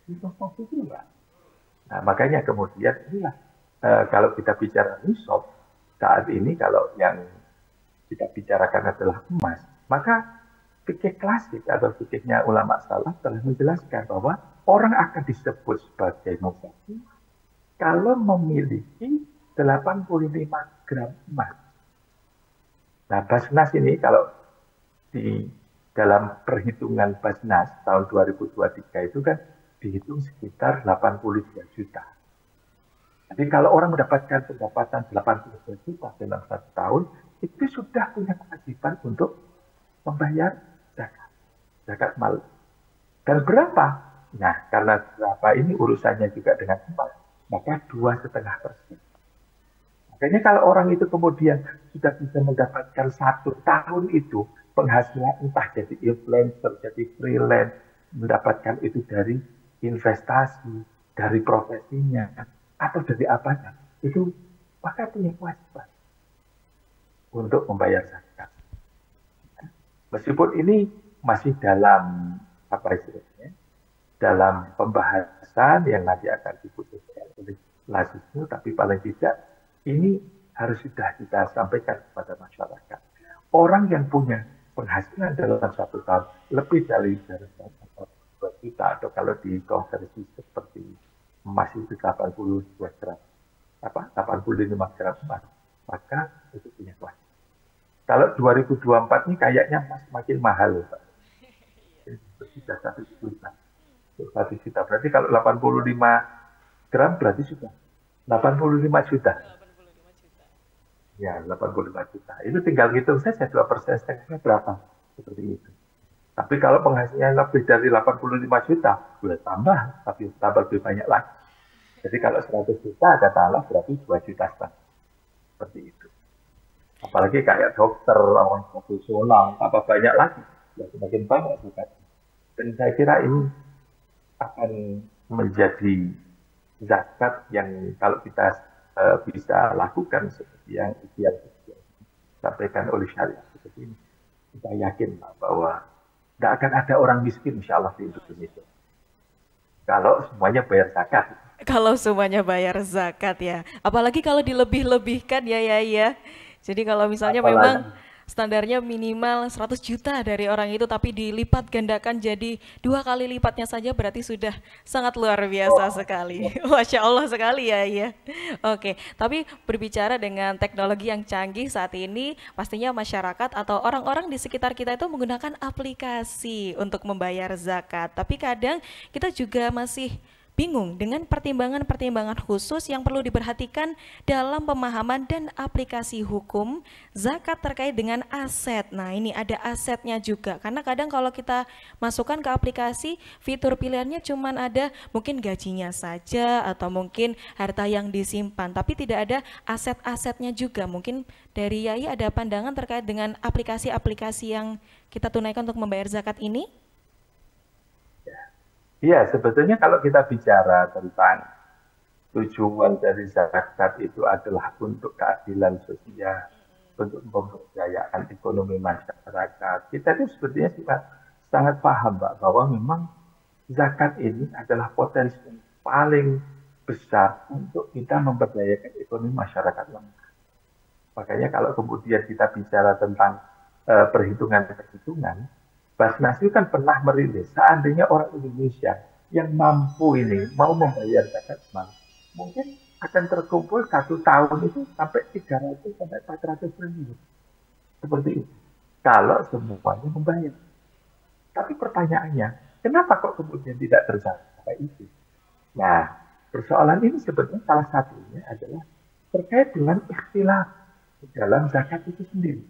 investasi juga. Nah, makanya kemudian inilah kalau kita bicara nisab saat ini, kalau yang kita bicarakan adalah emas, maka fikih klasik atau fikihnya ulama salaf telah menjelaskan bahwa orang akan disebut sebagai muzaki kalau memiliki 85 gram emas. Nah, Basnas ini kalau di dalam perhitungan Basnas tahun 2023 itu kan dihitung sekitar 82 juta. Jadi kalau orang mendapatkan pendapatan 82 juta dalam 1 tahun, itu sudah punya kewajiban untuk membayar zakat mal. Dan berapa? Nah, karena berapa ini urusannya juga dengan emas, maka 2,5%. Makanya kalau orang itu kemudian sudah bisa mendapatkan 1 tahun itu penghasilan, entah jadi influencer, jadi freelance, mendapatkan itu dari investasi, dari profesinya, atau dari apanya, itu maka punya kewajiban untuk membayar zakat. Meskipun ini masih dalam dalam pembahasan yang nanti akan diputuskan oleh Lazismu, tapi paling tidak ini harus sudah kita sampaikan kepada masyarakat. Orang yang punya penghasilan dalam 1 tahun lebih dari 2 juta, atau kalau dikonversi seperti emas itu 85 gram emas, maka itu punya kewajiban. Kalau 2024 ini kayaknya emas makin mahal, Pak. Sudah 1 juta. 1 juta. Berarti kalau 85 gram berarti sudah 85 juta. Ya, 85 juta. Itu tinggal hitung saja 2% setengahnya berapa. Seperti itu. Tapi kalau penghasilannya lebih dari 85 juta, boleh tambah, tapi tambah lebih banyak lagi. Jadi kalau 100 juta ada tambah berarti 2 juta setengah. Seperti itu. Apalagi kayak dokter, orang profesional, apa banyak lagi. Ya, semakin banyak juga. Dan saya kira ini akan menjadi zakat yang kalau kita bisa lakukan seperti yang disampaikan oleh syariat seperti ini, kita yakin bahwa tidak akan ada orang miskin insya Allah di Indonesia kalau semuanya bayar zakat. Kalau semuanya bayar zakat ya, apalagi kalau dilebih-lebihkan ya. Jadi kalau misalnya memang standarnya minimal 100 juta dari orang itu, tapi dilipat gandakan jadi 2 kali lipatnya saja, berarti sudah sangat luar biasa sekali. Masya Allah sekali ya. Oke, tapi berbicara dengan teknologi yang canggih saat ini, pastinya masyarakat atau orang-orang di sekitar kita itu menggunakan aplikasi untuk membayar zakat. Tapi kadang kita juga masih bingung dengan pertimbangan-pertimbangan khusus yang perlu diperhatikan dalam pemahaman dan aplikasi hukum zakat terkait dengan aset. Nah, ini ada asetnya juga, karena kadang kalau kita masukkan ke aplikasi, fitur pilihannya cuma ada mungkin gajinya saja atau mungkin harta yang disimpan, tapi tidak ada aset-asetnya juga. Mungkin dari Yai ada pandangan terkait dengan aplikasi-aplikasi yang kita tunaikan untuk membayar zakat ini? Iya, sebetulnya kalau kita bicara tentang tujuan dari zakat itu adalah untuk keadilan sosial, untuk pemberdayaan ekonomi masyarakat. Kita itu sebetulnya sangat paham, Pak, bahwa memang zakat ini adalah potensi yang paling besar untuk kita memberdayakan ekonomi masyarakat lemah. Makanya kalau kemudian kita bicara tentang perhitungan-perhitungan, Basnas itu kan pernah merilis, seandainya orang Indonesia yang mampu ini mau membayar zakat mal, mungkin akan terkumpul 1 tahun itu sampai 300 sampai 400 triliun. Seperti itu. Kalau semuanya membayar. Tapi pertanyaannya, kenapa kok kemudian tidak tercapai itu? Nah, persoalan ini sebenarnya salah satunya adalah terkait dengan ikhtilaf dalam zakat itu sendiri.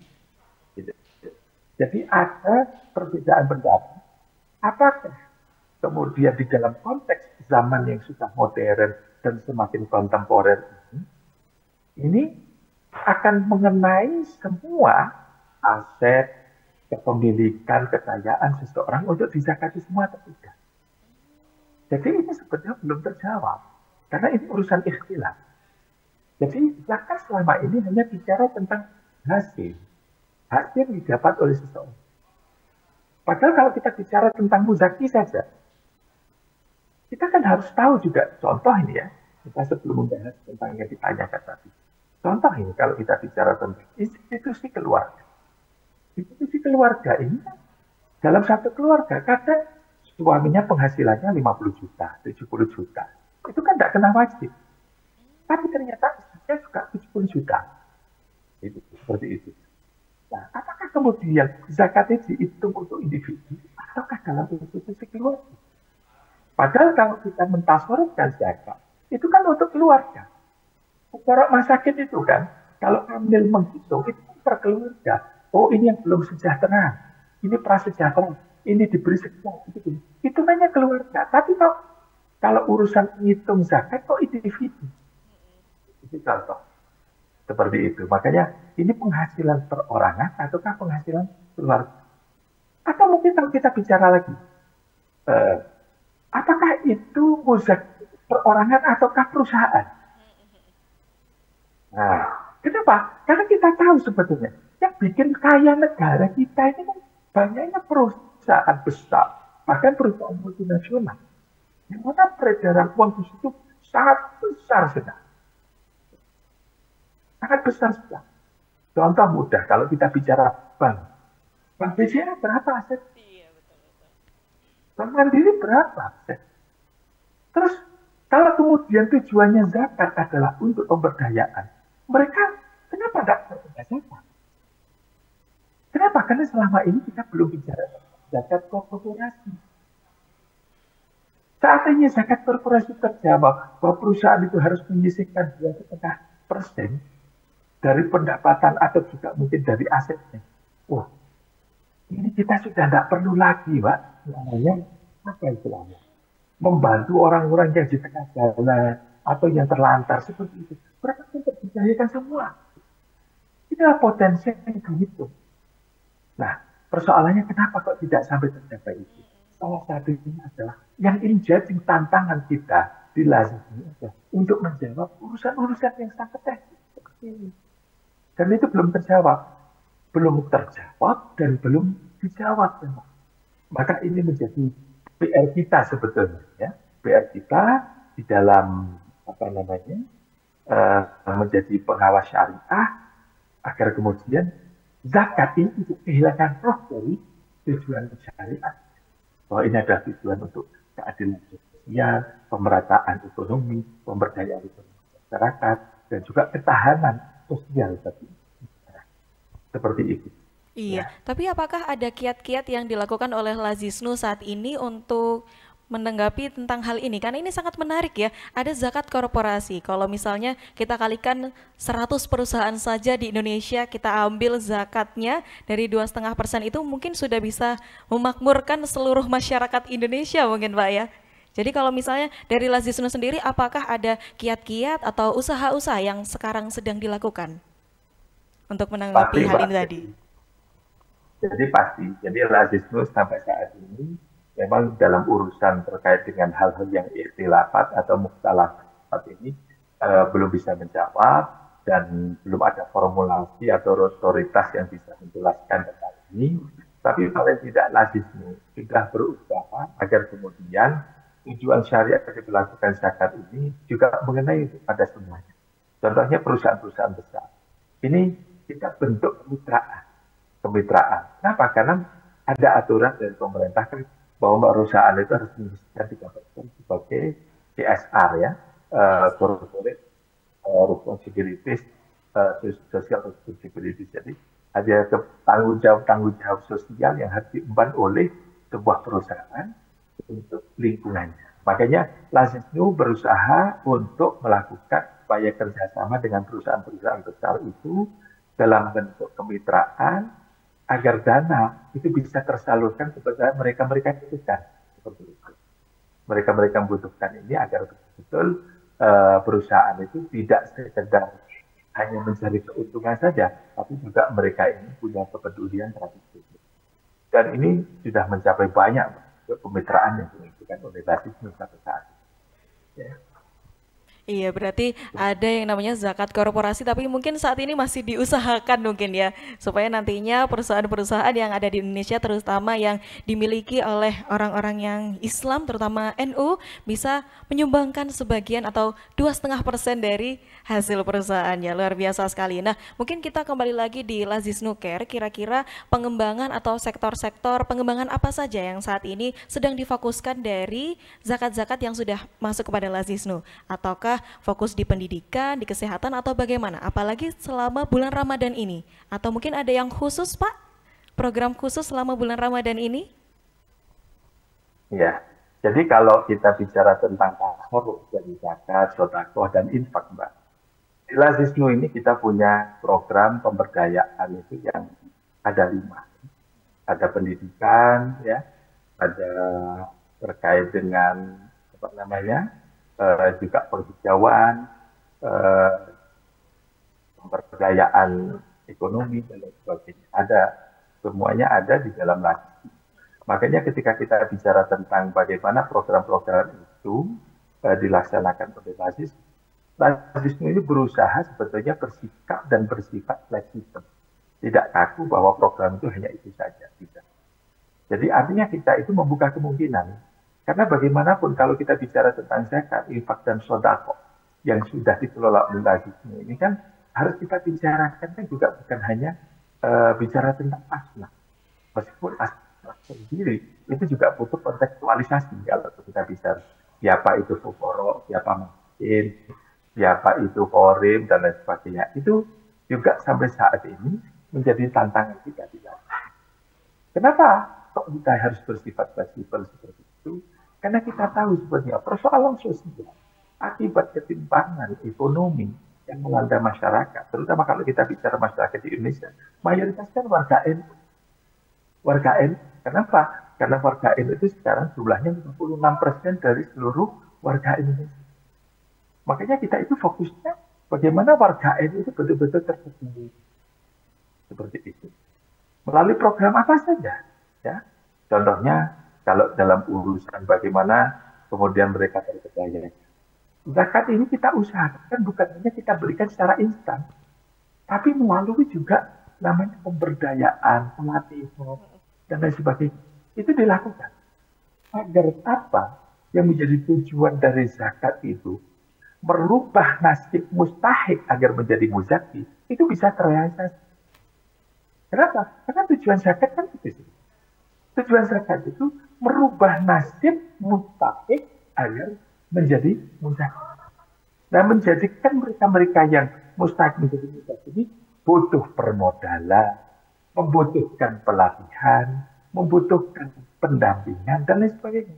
Gitu. Jadi ada perbedaan pendapat. Apakah kemudian di dalam konteks zaman yang sudah modern dan semakin kontemporer ini akan mengenai semua aset, kepemilikan, kekayaan seseorang untuk dizakati semua atau tidak? Jadi ini sebenarnya belum terjawab. Karena ini urusan ikhtilaf. Jadi zakat selama ini hanya bicara tentang hasil. Hasil yang didapat oleh seseorang. Padahal kalau kita bicara tentang muzaki saja, kita kan harus tahu juga, contoh ini ya, kita sebelum membahas tentang yang ditanyakan tadi. Contoh ini kalau kita bicara tentang institusi keluarga. Institusi keluarga ini dalam satu keluarga kadang suaminya penghasilannya 50 juta, 70 juta. Itu kan tidak kena wajib. Tapi ternyata istrinya juga 70 juta. Itu seperti itu. Nah, apakah kemudian zakatnya dihitung untuk individu ataukah dalam institusi keluarga? Padahal kalau kita mentasawurkan zakat, itu kan untuk keluarga. Secara masakin itu kan, kalau ambil menghitung, itu per keluarga. Oh, ini yang belum sejahtera, ini prasejahtera, ini diberi sekian, itu hanya keluarga. Tapi kalau urusan menghitung zakat, kok individu? Itu contoh. Seperti itu. Makanya ini penghasilan perorangan ataukah penghasilan keluarga? Atau mungkin kalau kita bicara lagi, apakah itu muzak perorangan ataukah perusahaan? Nah, kenapa? Karena kita tahu sebetulnya yang bikin kaya negara kita ini kan banyaknya perusahaan besar, bahkan perusahaan multinasional. Yang mana peredaran uang di situ sangat besar sekali. Sangat besar sekali. Contoh mudah, kalau kita bicara bank. Bank BCA berapa aset? Bank Mandiri berapa aset? Terus, kalau kemudian tujuannya zakat adalah untuk pemberdayaan, mereka kenapa tidak berbeda zakat? Kenapa? Karena selama ini kita belum bicara zakat korporasi. Saatnya zakat korporasi terjawab bahwa perusahaan itu harus menyisihkan 2,5% dari pendapatan atau juga mungkin dari asetnya. Wah, ini kita sudah tidak perlu lagi, Pak. Namanya apa istilahnya? Membantu orang-orang yang di tengah jalan atau yang terlantar seperti itu. Mereka pun terbiayakan semua. Inilah potensi yang dihitung. Nah, persoalannya kenapa kok tidak sampai tercapai itu? Salah satunya adalah yang ini jadi tantangan kita di lazim ini untuk menjawab urusan-urusan yang sangat teknis seperti ini. Dan itu belum terjawab. Belum terjawab dan belum dijawab. Maka ini menjadi PR kita sebetulnya. Ya. PR kita di dalam menjadi pengawas syariah agar kemudian zakat ini tidak kehilangan roh dari tujuan syariah. Bahwa ini adalah tujuan untuk keadilan sosial, pemerataan ekonomi, pemberdayaan ekonomi masyarakat, dan juga ketahanan sosial tadi. Seperti itu. Iya, tapi apakah ada kiat-kiat yang dilakukan oleh Lazisnu saat ini untuk menanggapi tentang hal ini? Karena ini sangat menarik ya, ada zakat korporasi. Kalau misalnya kita kalikan 100 perusahaan saja di Indonesia, kita ambil zakatnya dari 2,5% itu mungkin sudah bisa memakmurkan seluruh masyarakat Indonesia mungkin Pak ya. Jadi kalau misalnya dari Lazisnu sendiri, apakah ada kiat-kiat atau usaha-usaha yang sekarang sedang dilakukan untuk menanggapi hal ini tadi? Jadi pasti, jadi Lazisnu sampai saat ini memang dalam urusan terkait dengan hal-hal yang ikhtilafat atau mukhtalafat ini belum bisa menjawab dan belum ada formulasi atau otoritas yang bisa menjelaskan tentang ini. Tapi paling tidak Lazisnu sudah berusaha agar kemudian tujuan syariat yang dilakukan zakat ini juga mengenai pada semuanya. Contohnya perusahaan-perusahaan besar. Ini kita bentuk kemitraan. Kenapa? Karena ada aturan dari pemerintah kan bahwa perusahaan itu harus menyisihkan 3% sebagai CSR ya, corporate responsibilities, social responsibilities. Jadi ada tanggung jawab sosial yang harus diemban oleh sebuah perusahaan untuk lingkungannya. Makanya Lazisnu berusaha untuk melakukan upaya kerjasama dengan perusahaan-perusahaan besar itu dalam bentuk kemitraan agar dana itu bisa tersalurkan kepada mereka-mereka yang butuhkan. Seperti itu. Mereka-mereka yang membutuhkan ini agar betul-betul perusahaan itu tidak sekedar hanya mencari keuntungan saja, tapi juga mereka ini punya kepedulian terhadap itu. Dan ini sudah mencapai banyak kemitraan yang dilakukan oleh Lazisnu sampai saat ini. Ya. Iya, berarti ada yang namanya zakat korporasi, tapi mungkin saat ini masih diusahakan mungkin ya, supaya nantinya perusahaan-perusahaan yang ada di Indonesia, terutama yang dimiliki oleh orang-orang yang Islam, terutama NU, bisa menyumbangkan sebagian atau 2,5% dari hasil perusahaannya. Luar biasa sekali. Nah, mungkin kita kembali lagi di Lazisnu Care, kira-kira pengembangan atau sektor-sektor pengembangan apa saja yang saat ini sedang difokuskan dari zakat-zakat yang sudah masuk kepada Lazisnu? Ataukah fokus di pendidikan, di kesehatan, atau bagaimana? Apalagi selama bulan Ramadan ini. Atau mungkin ada yang khusus, Pak? Program khusus selama bulan Ramadan ini? Ya, jadi kalau kita bicara tentang tahor, jadi zakat, sedekah, dan infak, Mbak. Di Lazisnu ini kita punya program pemberdayaan itu yang ada 5. Ada pendidikan, ya, ada terkait dengan apa namanya, juga penghijauan, pemberdayaan ekonomi dan lain sebagainya. Semuanya ada di dalam Lazisnu. Makanya ketika kita bicara tentang bagaimana program-program itu dilaksanakan oleh Lazisnu ini berusaha sebetulnya bersikap dan bersifat fleksibel. Tidak kaku bahwa program itu hanya itu saja. Tidak. Jadi artinya kita itu membuka kemungkinan. Karena bagaimanapun kalau kita bicara tentang zakat, infak, dan sedekah yang sudah dikelola oleh Lazisnu ini kan harus kita bicarakan kan juga bukan hanya bicara tentang asnaf. Meskipun asnaf sendiri itu juga butuh kontekstualisasi kalau kita bicara siapa itu fuqara, siapa miskin, siapa itu qorim, dan lain sebagainya. Itu juga sampai saat ini menjadi tantangan kita di Lazisnu. Kenapa kok kita harus bersifat fleksibel seperti itu? Karena kita tahu sebenarnya persoalan sosial akibat ketimpangan ekonomi yang melanda masyarakat, terutama kalau kita bicara masyarakat di Indonesia, mayoritas kan warga NU. Warga NU, kenapa? Karena warga NU itu sekarang jumlahnya 56% dari seluruh warga Indonesia. Makanya kita itu fokusnya bagaimana warga NU itu betul-betul terpenuhi. Seperti itu. Melalui program apa saja, ya. Contohnya kalau dalam urusan bagaimana kemudian mereka terpedaya. Zakat ini kita usahakan bukan hanya kita berikan secara instan, tapi melalui juga namanya pemberdayaan, pelatihan, dan lain sebagainya. Itu dilakukan. Agar apa yang menjadi tujuan dari zakat itu, merubah nasib mustahik agar menjadi muzaki, itu bisa terrealisasi. Kenapa? Karena tujuan zakat kan itu. Tujuan zakat itu merubah nasib mustahik agar menjadi muzaki. Nah, menjadikan mereka-mereka yang mustahik menjadi muzaki ini butuh permodalan, membutuhkan pelatihan, membutuhkan pendampingan, dan lain sebagainya.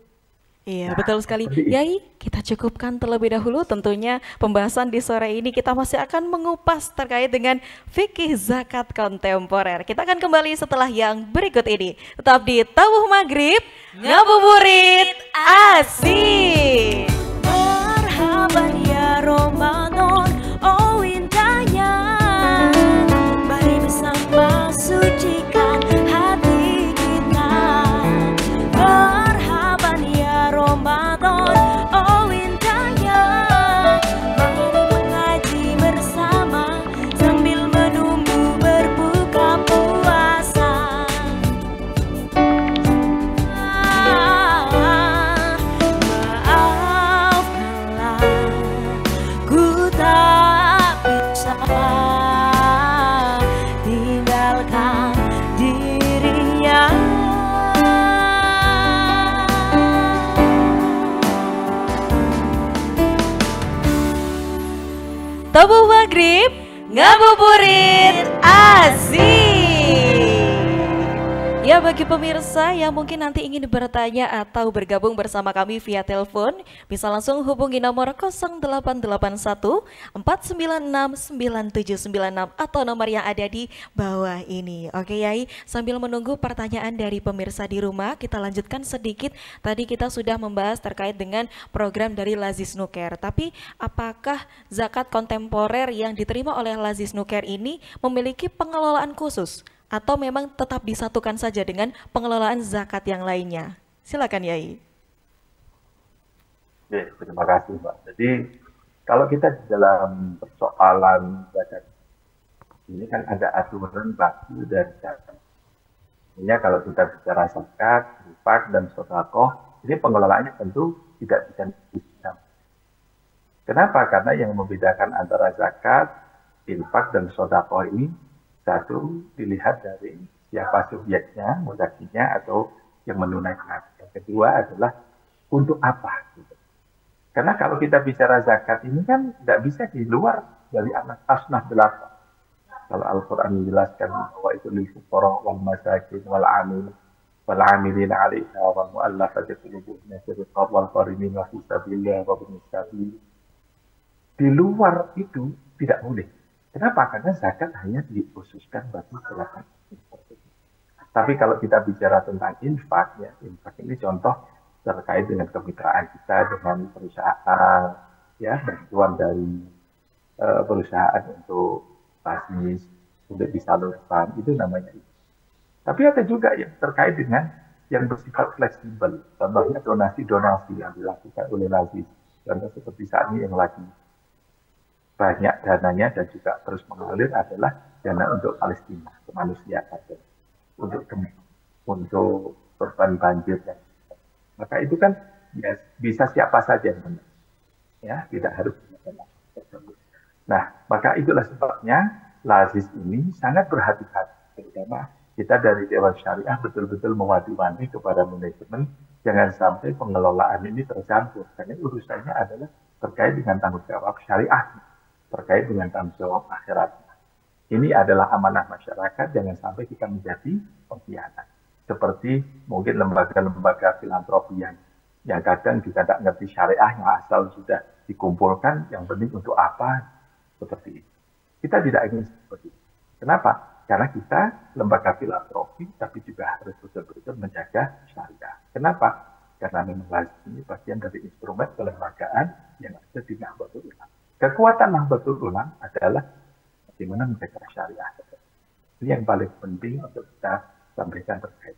Iya, betul sekali. Yai, kita cukupkan terlebih dahulu. Tentunya pembahasan di sore ini kita masih akan mengupas terkait dengan fikih zakat kontemporer. Kita akan kembali setelah yang berikut ini. Tetap di Tabuh Maghrib, ngabuburit asik. Marhaban ya Ramadan, oh indahnya. Mari bersama sucikan hati kita. Marhaban ya Ramadan, oh indahnya. Mari mengaji bersama sambil menunggu berbuka puasa. Ngabuburit Asik. Ya, bagi pemirsa yang mungkin nanti ingin bertanya atau bergabung bersama kami via telepon, bisa langsung hubungi nomor 0881 496 9796 atau nomor yang ada di bawah ini. Oke Yai, sambil menunggu pertanyaan dari pemirsa di rumah, kita lanjutkan sedikit. Tadi kita sudah membahas terkait dengan program dari Lazis Nuker. Tapi apakah zakat kontemporer yang diterima oleh Lazis Nuker ini memiliki pengelolaan khusus? Atau memang tetap disatukan saja dengan pengelolaan zakat yang lainnya? Silakan Yai. Oke, terima kasih Mbak. Jadi kalau kita di dalam persoalan zakat ini kan ada aturan baku dan zakat. Ini kalau kita bicara zakat, infak dan sedekah, ini pengelolaannya tentu tidak bisa disamakan. Kenapa? Karena yang membedakan antara zakat, infak dan sedekah ini satu, dilihat dari siapa subjeknya, muzakinya atau yang menunaikan. Yang kedua adalah untuk apa. Gitu. Karena kalau kita bicara zakat ini kan tidak bisa di luar dari asnaf 8. Kalau Al-Quran menjelaskan bahwa itu lil fuqara wal masakin wal amilina 'alaiha wal mu'allafati qulubuhum fi riqab wal qarimin wa fi sabilillah wa bin sabil. Di luar itu tidak boleh. Kenapa? Karena zakat hanya dikhususkan bagi zakat. Tapi kalau kita bicara tentang infak, ya, infak ini contoh terkait dengan kemitraan kita dengan perusahaan, ya, bantuan dari perusahaan untuk basis, untuk disalurkan, itu namanya. Tapi ada juga yang terkait dengan yang bersifat fleksibel, contohnya donasi-donasi yang dilakukan oleh Lazis. Contoh seperti saat ini yang lagi banyak dananya dan juga terus mengalir adalah dana untuk Palestina, kemanusiaan, untuk korban banjir. Maka itu kan ya, bisa siapa saja, ya, tidak harus. Nah, maka itulah sebabnya Lazis ini sangat berhati-hati, terutama kita dari Dewan Syariah betul-betul mewanti-wanti kepada manajemen jangan sampai pengelolaan ini tercampur, karena urusannya adalah terkait dengan tanggung jawab syariah, terkait dengan tanggung jawab akhirat. Ini adalah amanah masyarakat, jangan sampai kita menjadi pengkhianat. Seperti mungkin lembaga-lembaga filantropi yang kadang juga tidak ngerti syariahnya, asal sudah dikumpulkan, yang penting untuk apa, seperti itu. Kita tidak ingin seperti itu. Kenapa? Karena kita lembaga filantropi, tapi juga harus betul-betul menjaga syariah. Kenapa? Karena memang ini bagian dari instrumen kelembagaan yang ada di Nahdlatul Ulama. Kekuatan Nahdlatul Ulama adalah bagaimana menjaga syariah. Ini yang paling penting untuk kita sampaikan terkait.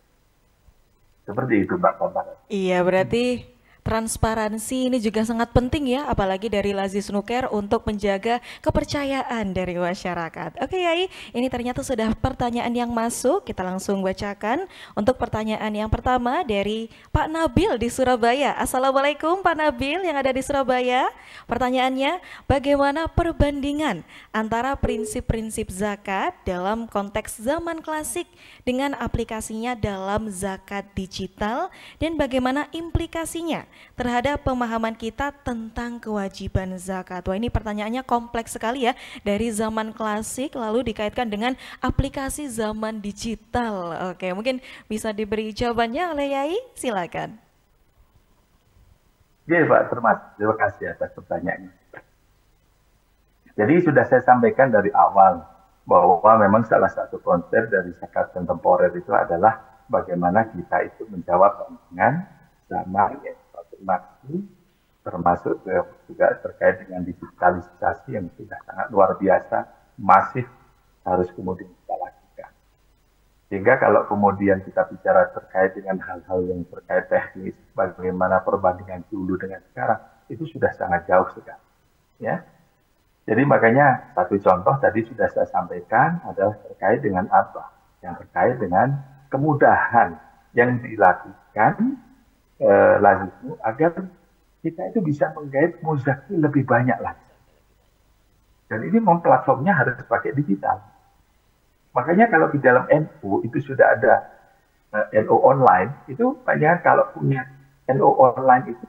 Seperti itu Mbak Komar. Iya, berarti transparansi ini juga sangat penting ya, apalagi dari Lazis Nuker untuk menjaga kepercayaan dari masyarakat. Oke Yai, ini ternyata sudah pertanyaan yang masuk, kita langsung bacakan. Untuk pertanyaan yang pertama dari Pak Nabil di Surabaya. Assalamualaikum Pak Nabil yang ada di Surabaya. Pertanyaannya, bagaimana perbandingan antara prinsip-prinsip zakat dalam konteks zaman klasik dengan aplikasinya dalam zakat digital dan bagaimana implikasinya terhadap pemahaman kita tentang kewajiban zakat? Wah, ini pertanyaannya kompleks sekali ya, dari zaman klasik lalu dikaitkan dengan aplikasi zaman digital. Oke, mungkin bisa diberi jawabannya oleh Yai, silakan. Ya Pak, terima kasih atas pertanyaannya. Jadi sudah saya sampaikan dari awal bahwa memang salah satu konsep dari zakat kontemporer itu adalah bagaimana kita itu menjawab tantangan zaman yang termasuk juga terkait dengan digitalisasi yang sudah sangat luar biasa, masif, harus kemudian kita lakukan. Sehingga kalau kemudian kita bicara terkait dengan hal-hal yang terkait teknis, bagaimana perbandingan dulu dengan sekarang, itu sudah sangat jauh sekali. Ya. Jadi makanya satu contoh tadi sudah saya sampaikan adalah terkait dengan apa? Yang terkait dengan kemudahan yang dilakukan Lazis agar kita itu bisa menggait muzaki lebih banyak lagi. Dan ini platformnya harus pakai digital. Makanya kalau di dalam NU itu sudah ada NU online, itu banyak kalau punya NU online itu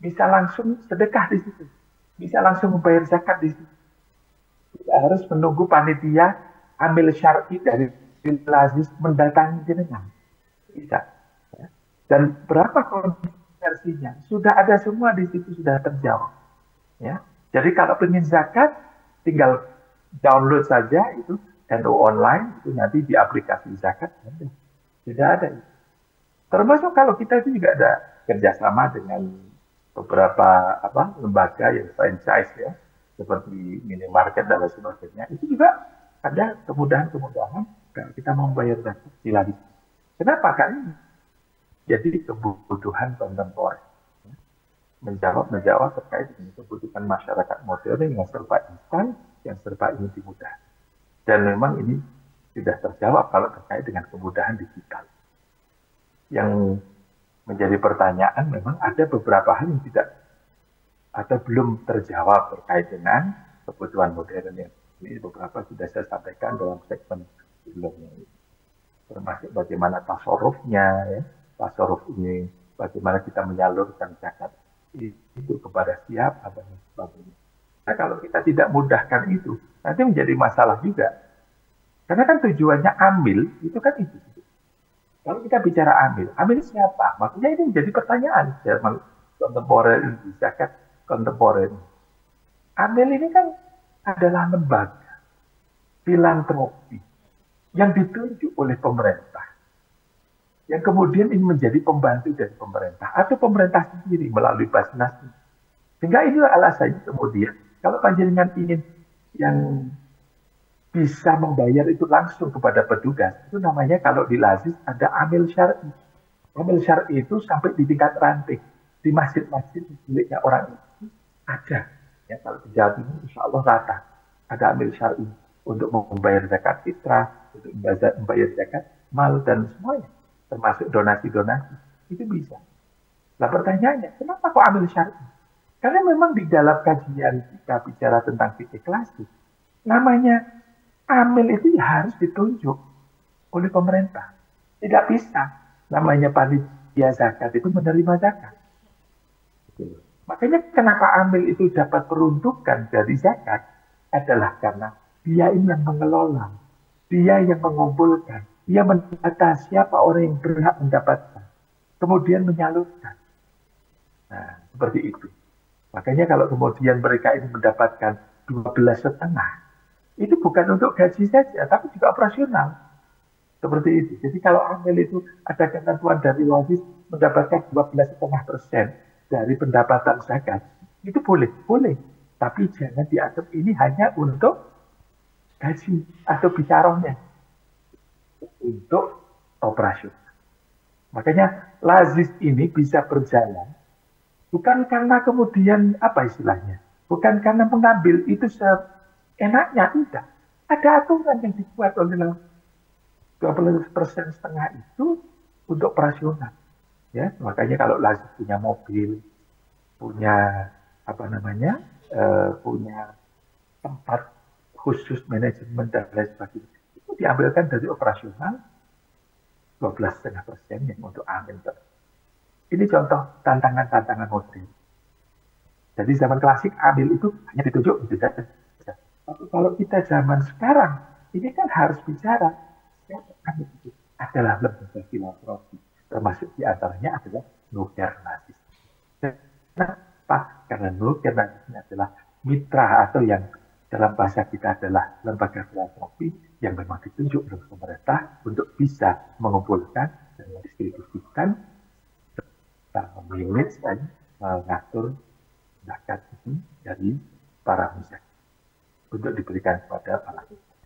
bisa langsung sedekah di situ, bisa langsung membayar zakat di situ. Tidak harus menunggu panitia amil syar'i dari lazis mendatangi jenengan. Tidak. Ya. Dan berapa konversinya? Sudah ada semua di situ, sudah terjawab. Ya. Jadi kalau ingin zakat, tinggal download saja itu NU online, itu nanti di aplikasi zakat. Tidak ada. Termasuk kalau kita itu juga ada kerjasama dengan beberapa lembaga yang franchise ya, seperti minimarket dan lain sebagainya. Itu juga ada kemudahan-kemudahan kalau kita mau bayar zakat silahkan. Kenapa? Karena jadi kebutuhan kontemporer. Menjawab terkait dengan kebutuhan masyarakat modern yang serba instan, yang serba ingin dimudahkan. Dan memang ini sudah terjawab kalau terkait dengan kemudahan digital. Yang menjadi pertanyaan memang ada beberapa hal yang tidak atau belum terjawab terkait dengan kebutuhan modern yang ini beberapa sudah saya sampaikan dalam segmen sebelumnya. Termasuk bagaimana tasarrufnya, ya. Tasarruf ini bagaimana kita menyalurkan zakat itu kepada siapa dan sebagainya. Nah, kalau kita tidak mudahkan itu, nanti menjadi masalah juga. Karena kan tujuannya amil, itu kan itu. Kalau kita bicara amil siapa? Makanya ini menjadi pertanyaan zaman kontemporer ini, zakat kontemporer. Amil ini kan adalah lembaga filantropi yang ditunjuk oleh pemerintah. Yang kemudian ini menjadi pembantu dari pemerintah atau pemerintah sendiri melalui Basnas. Sehingga inilah alasannya kemudian kalau panjenengan ingin yang bisa membayar itu langsung kepada petugas, itu namanya kalau di lazis ada amil syar'i. Amil syar'i itu sampai di tingkat ranting di masjid-masjid miliknya orang itu ada. Ya, kalau di Jawa Timur insya Allah rata ada amil syar'i untuk membayar zakat fitrah, untuk membayar zakat mal dan semuanya, termasuk donasi-donasi, itu bisa. Nah pertanyaannya, kenapa kok amil syar'i? Karena memang di dalam kajian kita bicara tentang fikih klasik, namanya amil itu harus ditunjuk oleh pemerintah. Tidak bisa namanya panitia zakat itu menerima zakat. Makanya kenapa amil itu dapat peruntukan dari zakat adalah karena dia ini yang mengelola, dia yang mengumpulkan, dia mendata siapa orang yang berhak mendapatkan, kemudian menyalurkan. Nah, seperti itu. Makanya kalau kemudian mereka ini mendapatkan 12,5, itu bukan untuk gaji saja, tapi juga operasional. Seperti itu. Jadi kalau amil itu ada ketentuan dari lazis mendapatkan 12,5% dari pendapatan zakat, itu boleh. Tapi jangan dianggap ini hanya untuk gaji atau bicaranya. Untuk operasional. Makanya lazis ini bisa berjalan bukan karena kemudian apa istilahnya, bukan karena mengambil itu seenaknya, tidak. Ada aturan yang dibuat oleh 12,5% itu untuk operasional. Ya, makanya kalau lazis punya mobil, punya punya tempat khusus manajemen dan lain sebagainya, itu diambilkan dari operasional 12,5% yang untuk amil. Ini contoh tantangan-tantangan modern. Jadi zaman klasik amil itu hanya ditunjuk gitu saja. Tapi kalau kita zaman sekarang, ini kan harus bicara amil itu adalah lembaga filantropi, termasuk diantaranya adalah Nuker Lazis. Kenapa? Karena Nuker Lazis ini adalah mitra atau yang dalam bahasa kita adalah lembaga filantropi yang memang ditunjuk oleh pemerintah untuk bisa mengumpulkan dan mendistribusikan memanage dan mengatur zakat ini dari para musafir untuk diberikan kepada para musafir.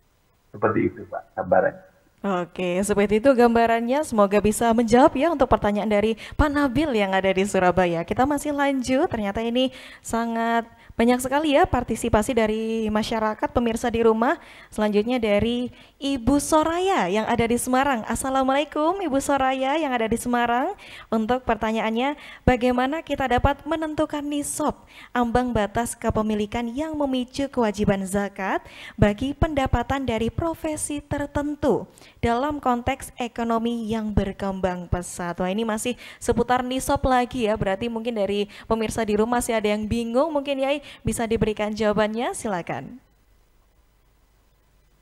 Seperti itu Pak gambarannya. Oke, seperti itu gambarannya. Semoga bisa menjawab ya untuk pertanyaan dari Pak Nabil yang ada di Surabaya. Kita masih lanjut, ternyata ini sangat banyak sekali ya partisipasi dari masyarakat pemirsa di rumah. Selanjutnya dari Ibu Soraya yang ada di Semarang. Assalamualaikum Ibu Soraya yang ada di Semarang. Untuk pertanyaannya, bagaimana kita dapat menentukan nisab, ambang batas kepemilikan yang memicu kewajiban zakat bagi pendapatan dari profesi tertentu dalam konteks ekonomi yang berkembang pesat. Wah, ini masih seputar nisab lagi ya. Berarti mungkin dari pemirsa di rumah masih ada yang bingung, mungkin Yai bisa diberikan jawabannya, silakan.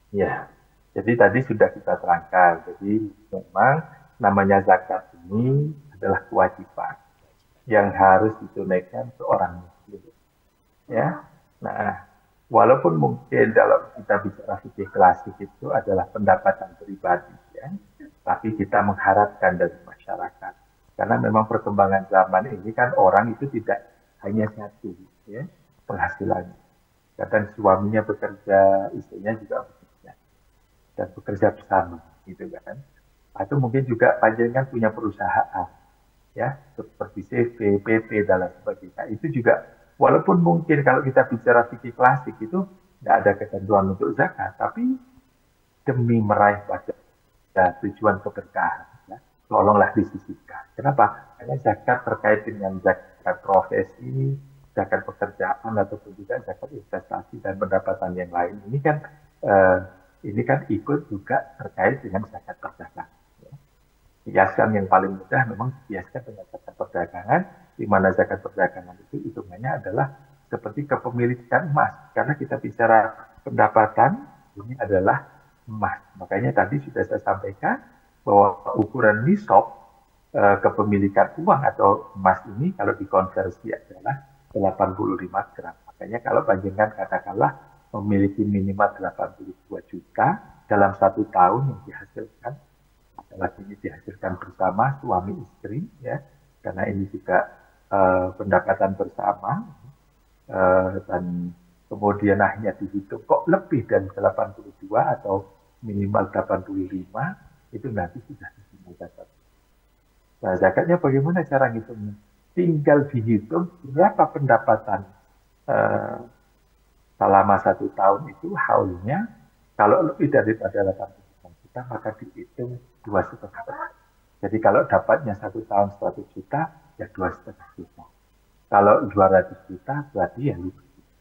Ya, jadi tadi sudah kita terangkan. Jadi memang namanya zakat ini adalah kewajiban yang harus ditunaikan seorang muslim. Ya, nah walaupun mungkin kalau kita bicara fikih klasik itu adalah pendapatan pribadi, ya, tapi kita mengharapkan dari masyarakat. Karena memang perkembangan zaman ini kan orang itu tidak hanya satu, ya, penghasilannya. Kadang suaminya bekerja, istrinya juga bekerja, dan bekerja bersama, gitu kan. Atau mungkin juga panjenengan punya perusahaan, ya, seperti CV, PT, dan lain sebagainya. Itu juga, walaupun mungkin kalau kita bicara fikih klasik itu tidak ada ketentuan untuk zakat, tapi demi meraih pada tujuan keberkahan, ya, tolonglah disisihkan. Kenapa? Karena zakat terkait dengan zakat profesi, zakat pekerjaan, ataupun juga zakat investasi dan pendapatan yang lain. Ini kan ikut juga terkait dengan zakat perdagangan. Kiaskan yang paling mudah memang kiaskan dengan zakat perdagangan, di mana zakat perdagangan itu hitungannya adalah seperti kepemilikan emas. Karena kita bicara pendapatan, ini adalah emas. Makanya tadi sudah saya sampaikan bahwa ukuran nisab kepemilikan uang atau emas ini kalau dikonversi adalah 85 gram. Makanya kalau panjenengan katakanlah memiliki minimal 82 juta dalam 1 tahun yang dihasilkan, lagi ini dihasilkan bersama suami istri, ya, karena ini juga pendapatan bersama, dan kemudian akhirnya dihitung kok lebih dari 82 atau minimal 85, itu nanti sudah dihitung zakat. Nah, zakatnya bagaimana cara ngitungnya? Tinggal dihitung berapa pendapatan selama 1 tahun itu haulnya. Kalau lebih daripada 85 juta maka dihitung 2,5. Jadi kalau dapatnya 1 tahun 100 juta ya 2,5 juta. Kalau 200 juta berarti ya 5 juta.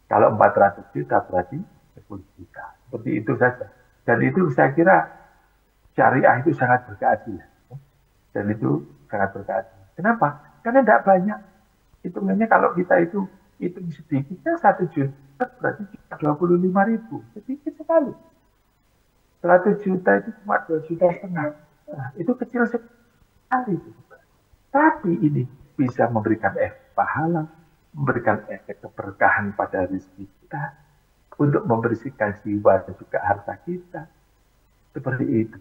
Kalau 400 juta berarti 10 juta. Seperti itu saja. Dan itu saya kira syariah itu sangat berkeadilan. Dan itu sangat berkeadilan. Kenapa? Karena tidak banyak. Hitungannya kalau kita itu hitung sedikitnya 1 juta berarti 25.000. Sedikit sekali. 100 juta itu cuma 2,5 juta. Nah, itu kecil sekali. Tapi ini bisa memberikan efek pahala, memberikan efek keberkahan pada rezeki kita, untuk membersihkan jiwa dan juga harta kita. Seperti itu.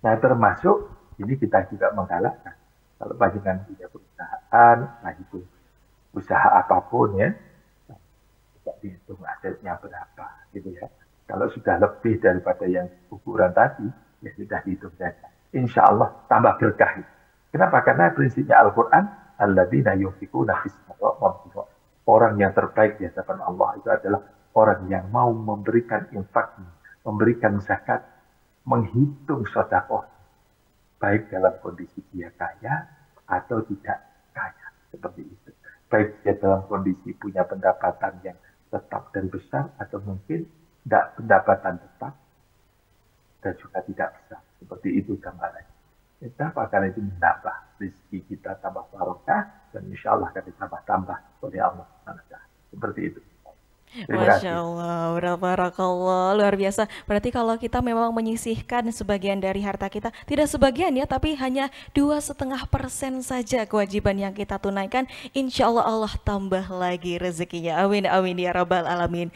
Nah, termasuk ini kita juga menggalakkan. Kalau panjenengan punya perusahaan, nah itu usaha apapun ya, tidak dihitung asetnya berapa, gitu ya. Kalau sudah lebih daripada yang ukuran tadi, ya sudah dihitung saja. Insya Allah tambah berkah. Kenapa? Karena prinsipnya Al-Quran, alladzina yunfiquna fis-sarra'i wad-dharra'i. Orang yang terbaik di hadapan Allah itu adalah orang yang mau memberikan infak, memberikan zakat, menghitung sedekah, baik dalam kondisi dia kaya atau tidak kaya, seperti itu. Baik dia dalam kondisi punya pendapatan yang tetap dan besar, atau mungkin tidak pendapatan tetap dan juga tidak besar. Seperti itu gambarannya. Kenapa? Karena itu menambah rezeki kita, tambah barokah, dan insya Allah akan ditambah-tambah oleh Allah. Seperti itu. Masya Allah, barakallah, luar biasa. Berarti kalau kita memang menyisihkan sebagian dari harta kita, tidak sebagian ya, tapi hanya 2,5% saja kewajiban yang kita tunaikan, insya Allah Allah tambah lagi rezekinya. Amin, amin ya rabbal alamin.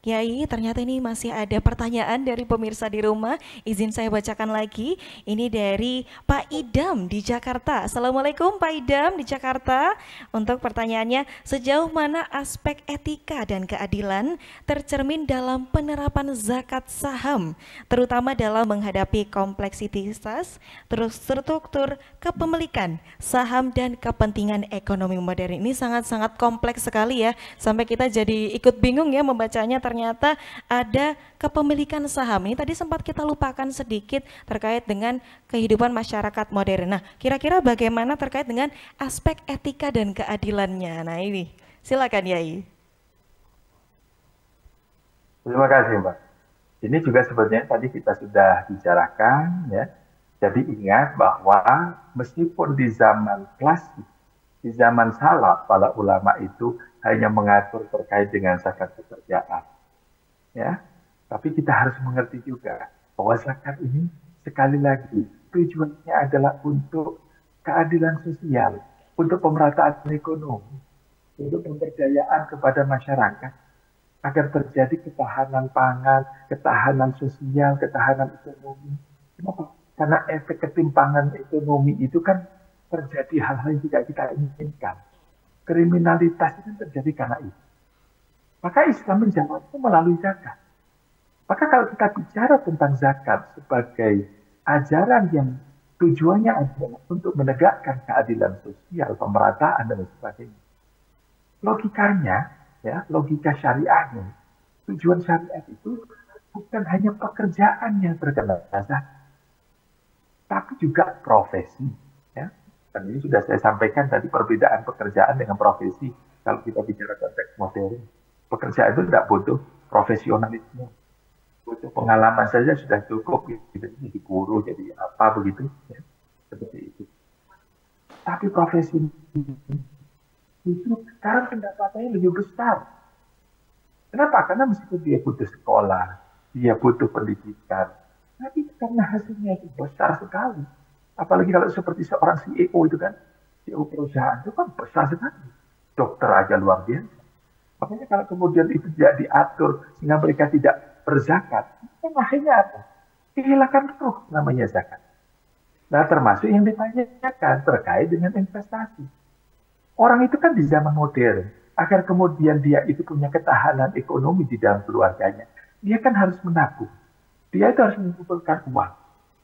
Kiai, ternyata ini masih ada pertanyaan dari pemirsa di rumah. Izin saya bacakan lagi. Ini dari Pak Idam di Jakarta. Assalamualaikum Pak Idam di Jakarta. Untuk pertanyaannya, sejauh mana aspek etika dan keadilan tercermin dalam penerapan zakat saham, terutama dalam menghadapi kompleksitas, terus struktur kepemilikan saham dan kepentingan ekonomi modern. Ini sangat-sangat kompleks sekali ya, sampai kita jadi ikut bingung ya membacanya. Ternyata ada kepemilikan saham. Ini tadi sempat kita lupakan sedikit terkait dengan kehidupan masyarakat modern. Nah, kira-kira bagaimana terkait dengan aspek etika dan keadilannya? Nah ini, silakan Yai. Terima kasih Mbak. Ini juga sebenarnya tadi kita sudah bicarakan ya. Jadi ingat bahwa meskipun di zaman klasik, di zaman salaf, para ulama itu hanya mengatur terkait dengan zakat pekerjaan. Ya, Tapi kita harus mengerti juga bahwa zakat ini sekali lagi tujuannya adalah untuk keadilan sosial, untuk pemerataan ekonomi, untuk pemberdayaan kepada masyarakat, agar terjadi ketahanan pangan, ketahanan sosial, ketahanan ekonomi. Kenapa? Karena efek ketimpangan ekonomi itu kan terjadi hal-hal yang tidak kita inginkan. Kriminalitas itu terjadi karena itu. Maka Islam menjawab itu melalui zakat. Maka kalau kita bicara tentang zakat sebagai ajaran yang tujuannya adalah untuk menegakkan keadilan sosial, pemerataan, dan sebagainya. Logikanya, ya, logika syariahnya, tujuan syariat itu bukan hanya pekerjaan yang terkena zakat, tapi juga profesi. Ya. Dan ini sudah saya sampaikan tadi, perbedaan pekerjaan dengan profesi. Kalau kita bicara konteks modern, pekerjaan itu tidak butuh profesionalisme, butuh pengalaman saja sudah cukup, gitu. Jadi guru, jadi apa begitu, ya. Seperti itu. Tapi profesi itu sekarang pendapatannya lebih besar. Kenapa? Karena meskipun dia butuh sekolah, dia butuh pendidikan, tapi karena hasilnya itu besar sekali. Apalagi kalau seperti seorang CEO itu kan, CEO perusahaan itu kan besar sekali. Dokter aja luar biasa. Makanya kalau kemudian itu tidak diatur sehingga mereka tidak berzakat, kan akhirnya apa? Kehilangan ruh namanya zakat. Nah, termasuk yang ditanyakan terkait dengan investasi. Orang itu kan di zaman modern, agar kemudian dia itu punya ketahanan ekonomi di dalam keluarganya, dia kan harus menabung. Dia itu harus mengumpulkan uang.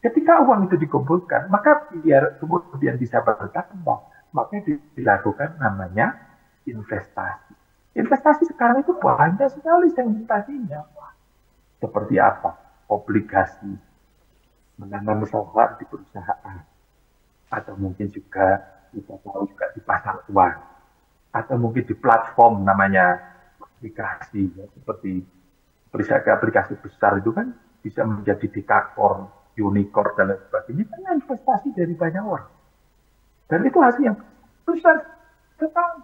Ketika uang itu dikumpulkan, maka biar kemudian bisa berkembang, maka dilakukan namanya investasi. Investasi sekarang itu banyak sekali segmentasinya. Seperti apa? Obligasi, menanam saham di perusahaan, atau mungkin juga kita tahu juga di pasar uang, atau mungkin di platform namanya aplikasi, ya, seperti aplikasi besar itu kan bisa menjadi dekakorn, unicorn, dan lain sebagainya, karena investasi dari banyak orang. Dan itu hasil yang besar sekali.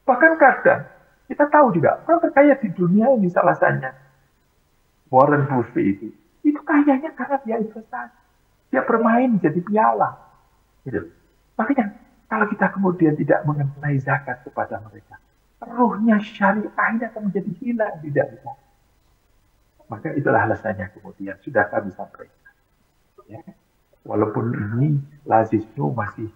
Bahkan kadang kita tahu juga orang terkaya di dunia ini, salah satunya Warren Buffett itu kayanya karena dia investasi, dia bermain jadi piala, gitu. Makanya kalau kita kemudian tidak mengenai zakat kepada mereka, ruhnya syariah ini akan menjadi hilang, tidak bisa. Maka itulah alasannya kemudian sudah kami sampaikan. Ya. Walaupun ini Lazisnu masih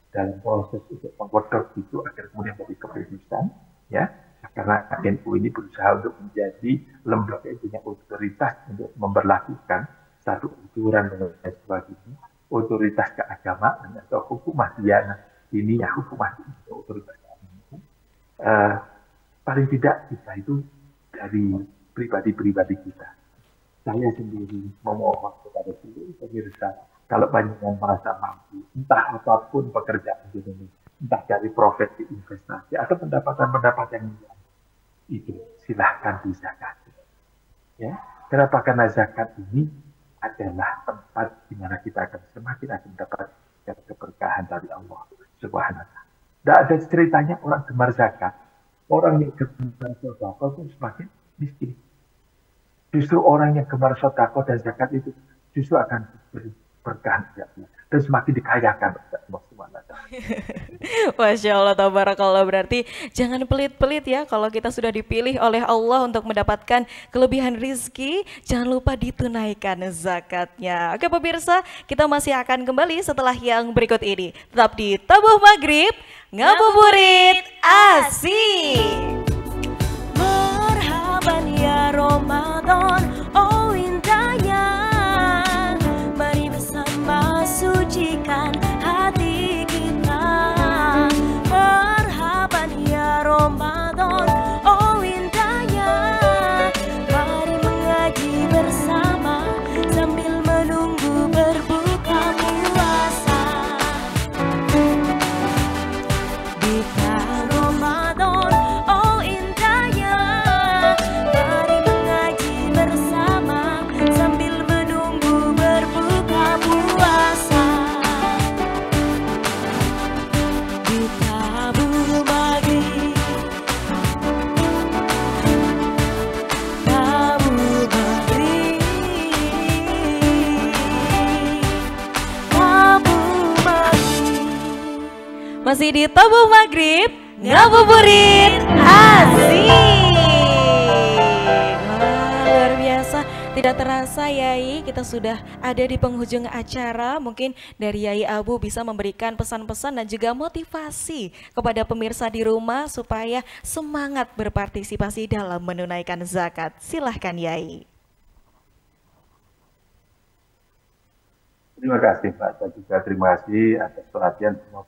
dalam proses untuk menggodok itu agar kemudian menjadi keputusan, ya, karena NU ini berusaha untuk menjadi lembaga yang punya otoritas untuk memberlakukan satu aturan dan sebagainya, otoritas keagamaan atau hukumah diana ini, ya, hukumah otoritas keagamaan. Paling tidak kita itu dari pribadi-pribadi kita. Saya sendiri memohon kepada seluruh pemirsa, kalau banyak yang merasa mampu, entah apapun pekerjaan di Indonesia, entah dari profesi investasi atau pendapatan-pendapatan yang lain, itu silahkan dizakati. Ya, kenapa? Karena zakat ini adalah tempat di mana kita akan semakin mendapat keberkahan dari Allah Subhanahu wa Ta'ala. Tidak ada ceritanya orang gemar zakat, orang yang gemar sedekah pun semakin miskin. Justru orang yang gemar sedekah dan zakat itu justru akan berkah dan semakin dikayakan oleh Allah Subhanahu wa Ta'ala. Masya Allah, tabarakallah. Berarti jangan pelit-pelit ya, kalau kita sudah dipilih oleh Allah untuk mendapatkan kelebihan rizki, jangan lupa ditunaikan zakatnya. Oke pemirsa, kita masih akan kembali setelah yang berikut ini. Tetap di Tabuh Maghrib, ngabuburit asik. Marhaban ya Ramadan, oh indahnya, mari bersama sucikan hati kita. Marhaban ya Ramadan, oh indahnya, mari mengaji bersama sambil menunggu berbuka puasa. Di Ramadan, oh indahnya, mari mengaji bersama sambil menunggu berbuka puasa. Di Tabuh Maghrib, Tabuh Maghrib. masih di Tabung Maghrib ngabuburit asik. Wah, luar biasa. Tidak terasa Yai, kita sudah ada di penghujung acara. Mungkin dari Yai Abu bisa memberikan pesan-pesan dan juga motivasi kepada pemirsa di rumah supaya semangat berpartisipasi dalam menunaikan zakat. Silahkan Yai. Terima kasih Pak, saya juga terima kasih atas perhatian semua.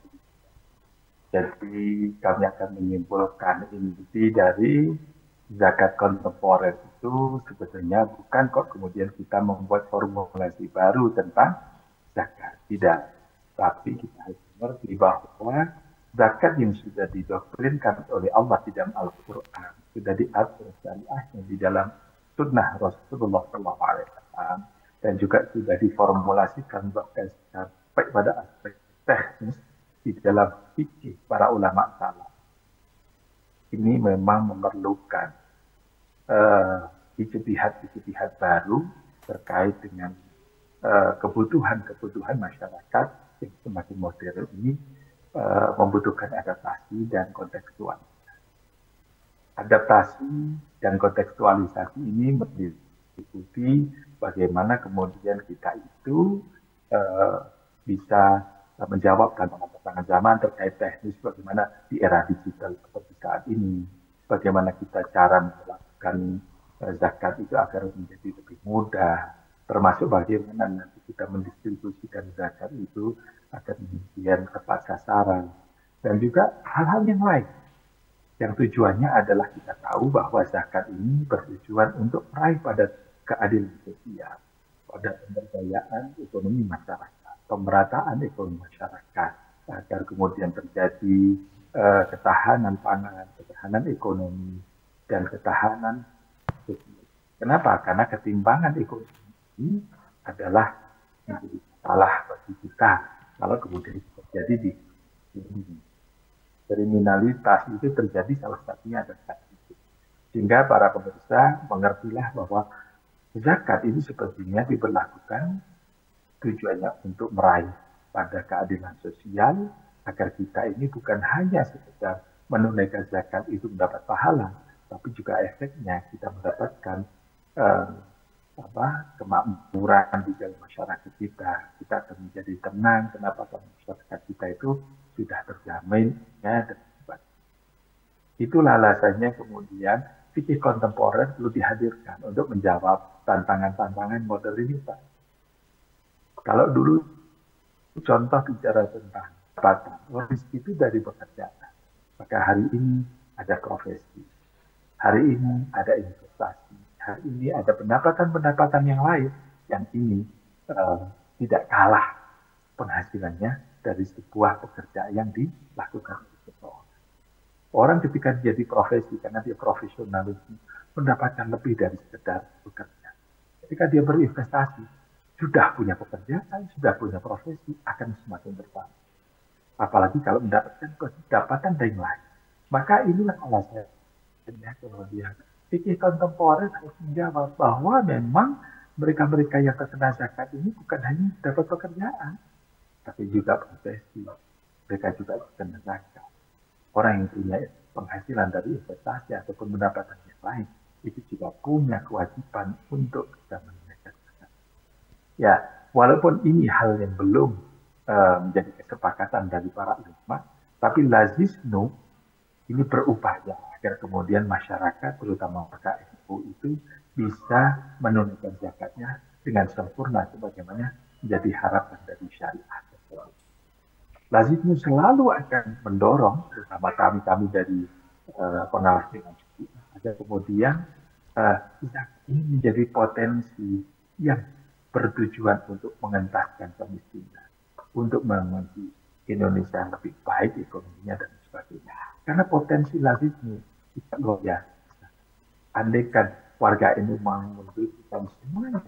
Jadi kami akan menyimpulkan inti dari zakat kontemporer itu sebetulnya bukan kok kemudian kita membuat formulasi baru tentang zakat, tidak. Tapi kita harus mengerti bahwa zakat yang sudah didoktrinkan oleh Allah di dalam Al-Quran, sudah diatur syariahnya di dalam sunnah Rasulullah SAW, dan juga sudah diformulasikan bahkan sampai pada aspek teknis di dalam fikih para ulama salaf. Ini memang memerlukan ijtihad baru terkait dengan kebutuhan masyarakat yang semakin modern ini membutuhkan adaptasi dan kontekstualisasi. Adaptasi dan kontekstualisasi ini meliputi bagaimana kemudian kita itu bisa menjawab tantangan zaman terkait teknis, bagaimana di era digital seperti saat ini, bagaimana kita cara melakukan zakat itu agar menjadi lebih mudah, termasuk bagaimana nanti kita mendistribusikan zakat itu agar kemudian tepat sasaran, dan juga hal-hal yang lain. Yang tujuannya adalah kita tahu bahwa zakat ini bertujuan untuk meraih pada keadilan sosial, pada pemberdayaan ekonomi masyarakat, pemerataan ekonomi masyarakat, agar kemudian terjadi ketahanan pangan, ketahanan ekonomi, dan ketahanan sosial. Kenapa? Karena ketimbangan ekonomi ini adalah menjadi masalah bagi kita kalau kemudian terjadi di sini. Kriminalitas itu terjadi salah satunya adalah itu. Sehingga para pemirsa mengertilah bahwa zakat ini sepertinya diberlakukan tujuannya untuk meraih pada keadilan sosial, agar kita ini bukan hanya sekedar menunaikan zakat itu mendapat pahala, tapi juga efeknya kita mendapatkan kemakmuran di dalam masyarakat kita. Kita akan menjadi tenang. Kenapa? Karena masyarakat kita itu sudah terjamin ya, dan itulah alasannya kemudian fikih kontemporer perlu dihadirkan untuk menjawab tantangan-tantangan modernitas. Kalau dulu contoh bicara tentang pendapatan, rezeki itu dari pekerjaan. Maka hari ini ada profesi, hari ini ada investasi, hari ini ada pendapatan-pendapatan yang lain yang ini tidak kalah penghasilannya dari sebuah pekerjaan yang dilakukan oleh seseorang. Orang ketika jadi profesi, karena dia profesionalisme, mendapatkan lebih dari sekedar bekerja. Ketika dia berinvestasi, sudah punya pekerjaan, sudah punya profesi, akan semakin bertambah. Apalagi kalau mendapatkan pendapatan dari lain. Maka inilah alasannya kemudian fikih kontemporer harus menjawab bahwa memang mereka-mereka yang terkena zakat ini bukan hanya dapat pekerjaan, tapi juga profesi. Mereka juga terkena zakat. Orang yang punya penghasilan dari investasi ataupun pendapatan yang lain, itu juga punya kewajiban untuk bisa menunaikan zakat. Ya, walaupun ini hal yang belum menjadi kesepakatan dari para ulama, tapi lazisnu ini berupaya agar kemudian masyarakat, terutama PKNU itu bisa menunaikan zakatnya dengan sempurna sebagaimana menjadi harapan dari syariat. Lazimnya selalu akan mendorong, terutama kami dari pengawas dengan agar kemudian zakat ini menjadi potensi yang bertujuan untuk mengentaskan kemiskinan, untuk menjadi Indonesia yang lebih baik ekonominya dan sebagainya. Karena potensi lazimnya tidak luar biasa. Andaikan warga ini mau memberikan semuanya,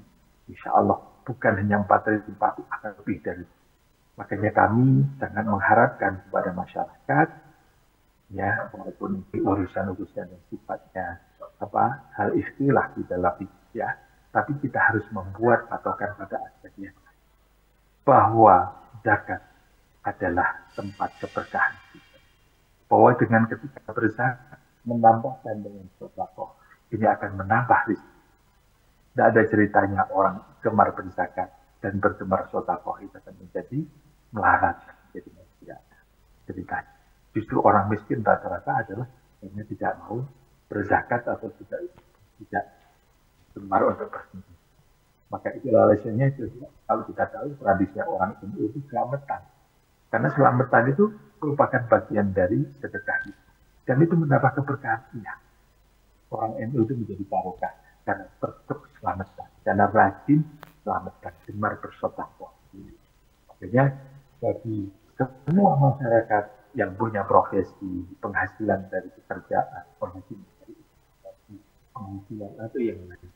insya Allah bukan hanya 4 triliun, akan lebih dari itu. Makanya kami sangat mengharapkan kepada masyarakat, ya, walaupun urusan-urusan yang sifatnya hal istilah di dalam ya, tapi kita harus membuat patokan pada aspek yang lain. Bahwa zakat adalah tempat keberkahan kita. Bahwa dengan ketika berzakat menambahkan dengan sedekah, ini akan menambah rezeki. Tidak ada ceritanya orang gemar berzakat dan bergemar sedekah itu akan menjadi melarat, menjadi manusia. Ceritanya. Justru orang miskin rata-rata adalah karena tidak mau berzakat atau tidak gemar untuk bersedekah. Maka itulah alasannya itu, kalau kita tahu tradisi orang itu selamatan. Karena selamatan itu merupakan bagian dari sedekah itu. Dan itu menambah keberkahannya. Orang NU itu menjadi barokah karena berkeselamatan, karena rajin selamatan, gemar bersedekah. Makanya bagi semua masyarakat yang punya profesi, penghasilan dari pekerjaan, penghasilan atau yang lain,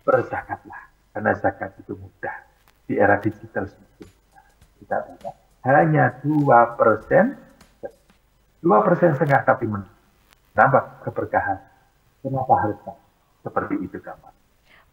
berzakatlah. Karena zakat itu mudah. Di era digital semakin mudah. Tidak banyak. Hanya 2%, 2,5% tapi menambah keberkahan. Kenapa harus seperti itu, gambar?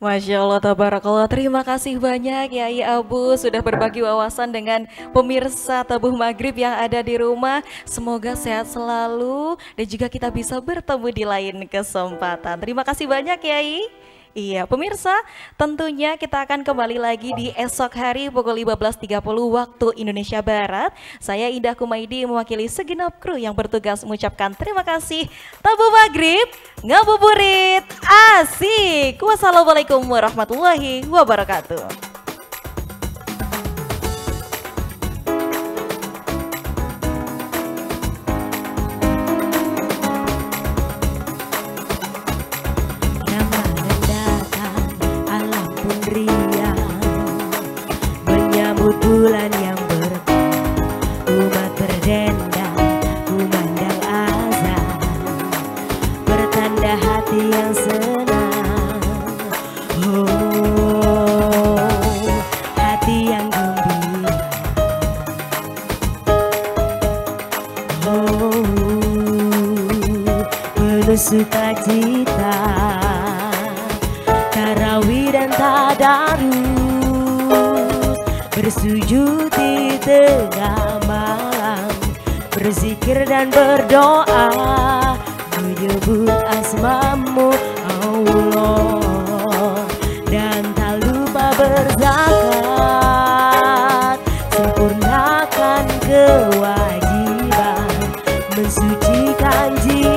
Masya Allah, tabarakallah. Terima kasih banyak Yai Abu sudah berbagi wawasan dengan pemirsa Tabuh Maghrib yang ada di rumah. Semoga sehat selalu dan juga kita bisa bertemu di lain kesempatan. Terima kasih banyak Yai. Iya, pemirsa, tentunya kita akan kembali lagi di esok hari pukul 15.30 waktu Indonesia Barat. Saya Indah Kumaidi mewakili segenap kru yang bertugas mengucapkan terima kasih. Tabuh Maghrib, ngabuburit, asik. Wassalamualaikum warahmatullahi wabarakatuh. Bulan yang berkah, umat berdendang, kumandang azan, bertanda hati yang senang. Oh, hati yang gembira. Oh, penuh sukacita, tarawih dan tadarus, bersujud di tengah malam, berzikir dan berdoa, menyebut asmamu Allah, dan tak lupa berzakat, sempurnakan kewajiban, mensucikan jiwa.